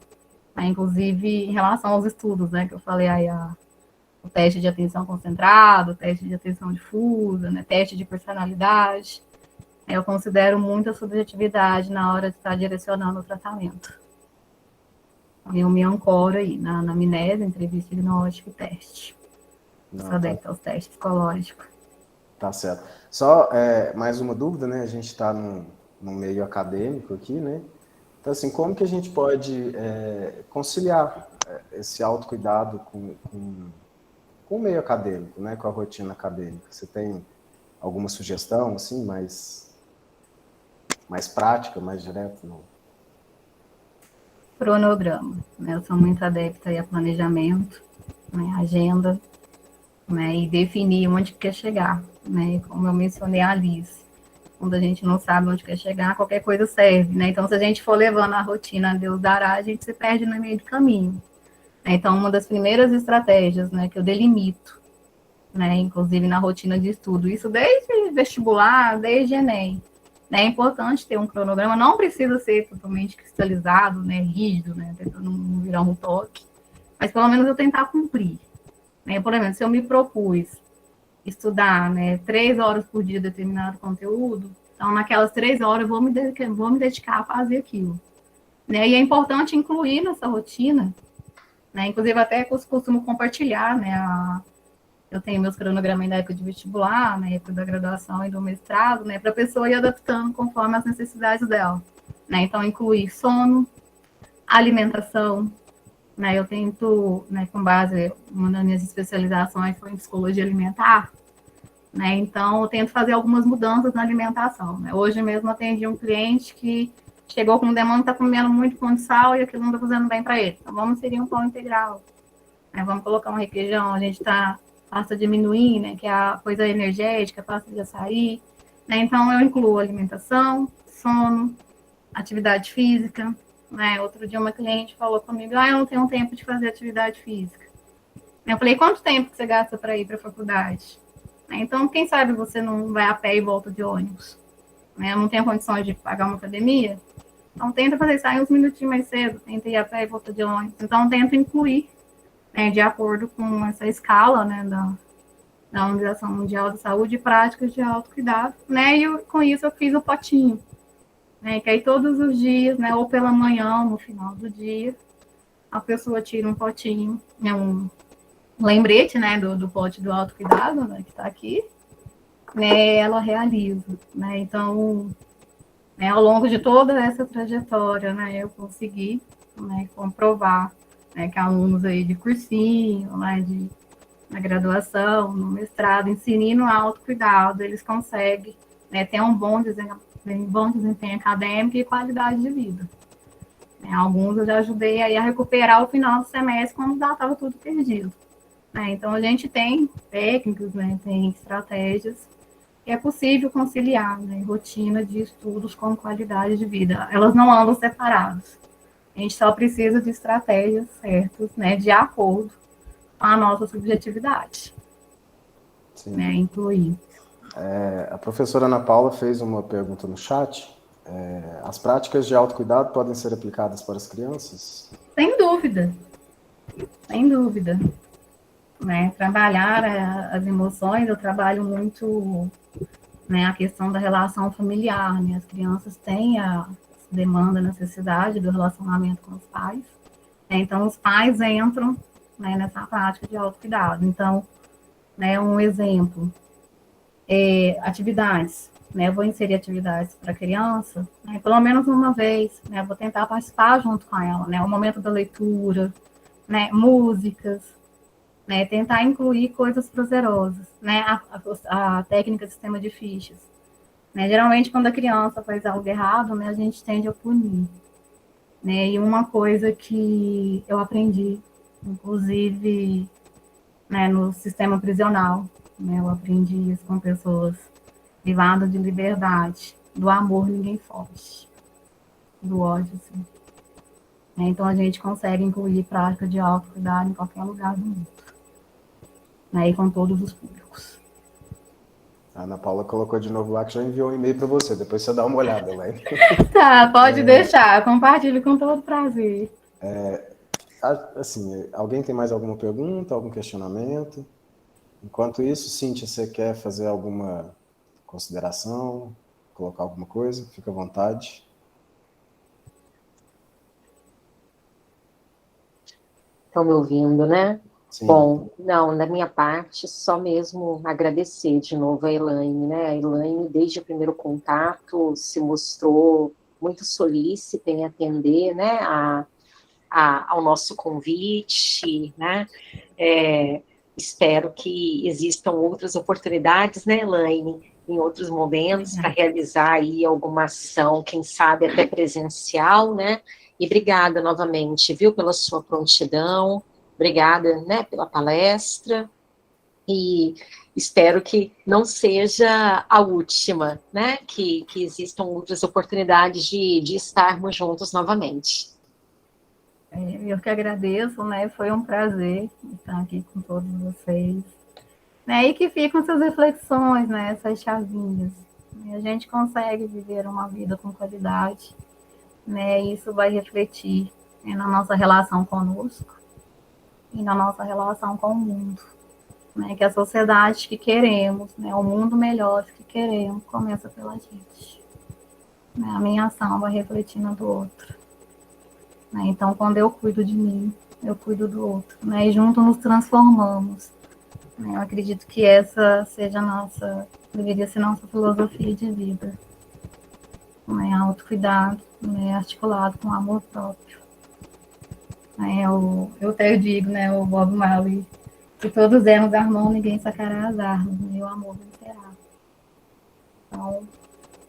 Speaker 2: Né, inclusive, em relação aos estudos, né, que eu falei aí, o teste de atenção concentrada, o teste de atenção difusa, né, teste de personalidade, eu considero muito a subjetividade na hora de estar direcionando o tratamento. Eu me ancoro aí na anamnese, entrevista diagnóstica e teste. Sou adepta aos testes psicológicos.
Speaker 3: Tá certo. Só mais uma dúvida, né? A gente está no meio acadêmico aqui, né? Então, assim, como que a gente pode conciliar esse autocuidado com o meio acadêmico, né? Com a rotina acadêmica? Você tem alguma sugestão, assim, mais prática, mais direta? Não?
Speaker 2: Cronograma, né? Eu sou muito adepta aí a planejamento, né? Agenda, né? E definir onde quer chegar, né? Como eu mencionei a Alice, quando a gente não sabe onde quer chegar, qualquer coisa serve, né? Então, se a gente for levando a rotina a Deus dará, a gente se perde no meio do caminho. Então, uma das primeiras estratégias, né, que eu delimito, né, inclusive na rotina de estudo, isso desde vestibular, desde Enem, né, é importante ter um cronograma, não precisa ser totalmente cristalizado, né, rígido, né, tentando não virar um toque, mas pelo menos eu tentar cumprir. Né, por exemplo, se eu me propus estudar, né, 3 horas por dia determinado conteúdo, então naquelas 3 horas eu vou me dedicar a fazer aquilo. Né, e é importante incluir nessa rotina, né, inclusive até costumo compartilhar, né, eu tenho meus cronogramas da época de vestibular, na época da graduação e do mestrado, né, para a pessoa ir adaptando conforme as necessidades dela. Né, então, incluir sono, alimentação, né, eu tento, né, com base, uma das minhas especializações foi em psicologia alimentar, né, então eu tento fazer algumas mudanças na alimentação. Né. Hoje mesmo atendi um cliente que chegou com demanda, está comendo muito pão de sal e aquilo não está fazendo bem para ele. Então, vamos inserir um pão integral. Né, vamos colocar um requeijão, a gente está pasta de amendoim, né, que é a coisa energética, pasta de açaí. Né, então, eu incluo alimentação, sono, atividade física. Né. Outro dia, uma cliente falou comigo, eu não tenho tempo de fazer atividade física. Eu falei, quanto tempo que você gasta para ir para a faculdade? Né? Então, quem sabe você não vai a pé e volta de ônibus, né? Não tem condições de pagar uma academia? Então, tenta fazer isso aí uns minutinhos mais cedo, tenta ir a pé e volta de ônibus. Então, tenta incluir, né, de acordo com essa escala, né, da Organização Mundial da Saúde, práticas de autocuidado, né, e com isso eu fiz o potinho, né, que aí todos os dias, né, ou pela manhã, no final do dia, a pessoa tira um potinho, né, um lembrete, né, do pote do autocuidado, né, que está aqui, né, ela realiza, né, então, né, ao longo de toda essa trajetória, né, eu consegui, né, comprovar, né, que alunos aí de cursinho, né, na graduação, no mestrado, ensinando autocuidado, eles conseguem, né, ter um bom desempenho acadêmico e qualidade de vida. Né, alguns eu já ajudei aí a recuperar o final do semestre quando já estava tudo perdido. Né, então, a gente tem técnicas, né, tem estratégias que é possível conciliar, né, rotina de estudos com qualidade de vida. Elas não andam separadas. A gente só precisa de estratégias certas, né, de acordo com a nossa subjetividade. Né, incluir.
Speaker 3: A professora Ana Paula fez uma pergunta no chat. As práticas de autocuidado podem ser aplicadas para as crianças?
Speaker 2: Sem dúvida. Sem dúvida. Né, trabalhar as emoções, eu trabalho muito, né, a questão da relação familiar. Né, as crianças têm a demanda, a necessidade do relacionamento com os pais. Né, então, os pais entram, né, nessa prática de autocuidado. Então, né, um exemplo, atividades. Né, eu vou inserir atividades para a criança, né, pelo menos uma vez. Né, vou tentar participar junto com ela. Né, o momento da leitura, né, músicas, né, tentar incluir coisas prazerosas, né, a técnica de sistema de fichas. Né, geralmente, quando a criança faz algo errado, né, a gente tende a punir. Né, e uma coisa que eu aprendi, inclusive, né, no sistema prisional, né, eu aprendi isso com pessoas privadas de liberdade. Do amor ninguém foge, do ódio, sim. Então, a gente consegue incluir prática de autocuidado em qualquer lugar do mundo. Né, e com todos os públicos.
Speaker 3: A Ana Paula colocou de novo lá que já enviou um e-mail para você, depois você dá uma olhada lá.
Speaker 2: Tá, pode deixar, compartilho com todo prazer.
Speaker 3: Assim, alguém tem mais alguma pergunta, algum questionamento? Enquanto isso, Cíntia, você quer fazer alguma consideração, colocar alguma coisa? Fica à vontade.
Speaker 1: Estão me ouvindo, né?
Speaker 3: Sim.
Speaker 1: Bom, não, da minha parte, só mesmo agradecer de novo a Elaine, né? A Elaine, desde o primeiro contato, se mostrou muito solícita em atender, né, ao nosso convite, né? Espero que existam outras oportunidades, né, Elaine, em outros momentos, para realizar aí alguma ação, quem sabe até presencial, né? E obrigada novamente, viu, pela sua prontidão, obrigada, né, pela palestra, e espero que não seja a última, né, que existam outras oportunidades de estarmos juntos novamente.
Speaker 2: Eu que agradeço, né, foi um prazer estar aqui com todos vocês, né, e que ficam essas reflexões, né, essas chavinhas. A gente consegue viver uma vida com qualidade, né, e isso vai refletir, né, na nossa relação conosco e na nossa relação com o mundo, né, que a sociedade que queremos, né, o mundo melhor que queremos, começa pela gente. Né, a minha ação vai refletir na do outro. Né, então, quando eu cuido de mim, eu cuido do outro, né, e juntos nos transformamos. Né, eu acredito que essa seja deveria ser nossa filosofia de vida. Né, autocuidado, né, articulado com amor próprio. Né, eu até digo, né, o Bob Marley, se todos dermos a mão, ninguém sacará as armas, né, e o amor vencerá. Então,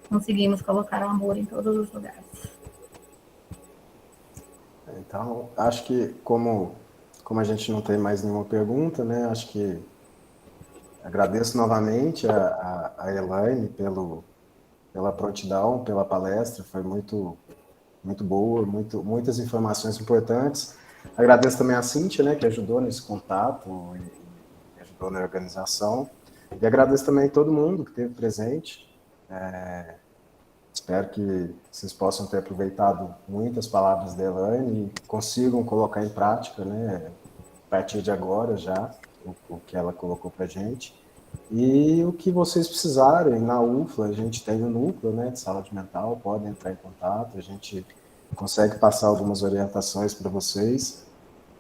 Speaker 2: conseguimos colocar o amor em todos os lugares.
Speaker 3: Então, acho que como a gente não tem mais nenhuma pergunta, né, acho que agradeço novamente a Elaine pela prontidão, pela palestra, foi muito boa, muitas informações importantes. Agradeço também a Cíntia, né, que ajudou nesse contato e ajudou na organização. E agradeço também a todo mundo que esteve presente. Espero que vocês possam ter aproveitado muitas palavras da Elaine e consigam colocar em prática, né, a partir de agora já, o que ela colocou para a gente. E o que vocês precisarem, na UFLA, a gente tem um núcleo, né, de saúde mental, podem entrar em contato, a gente consegue passar algumas orientações para vocês.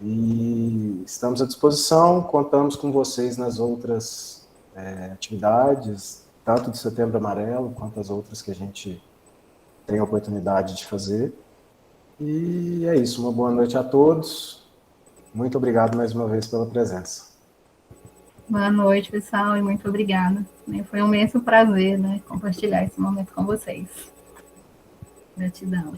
Speaker 3: E estamos à disposição, contamos com vocês nas outras atividades, tanto do Setembro Amarelo, quanto as outras que a gente tem a oportunidade de fazer. E é isso, uma boa noite a todos. Muito obrigado mais uma vez pela presença.
Speaker 2: Boa noite, pessoal, e muito obrigada. Foi um imenso prazer, né, compartilhar esse momento com vocês. Gratidão.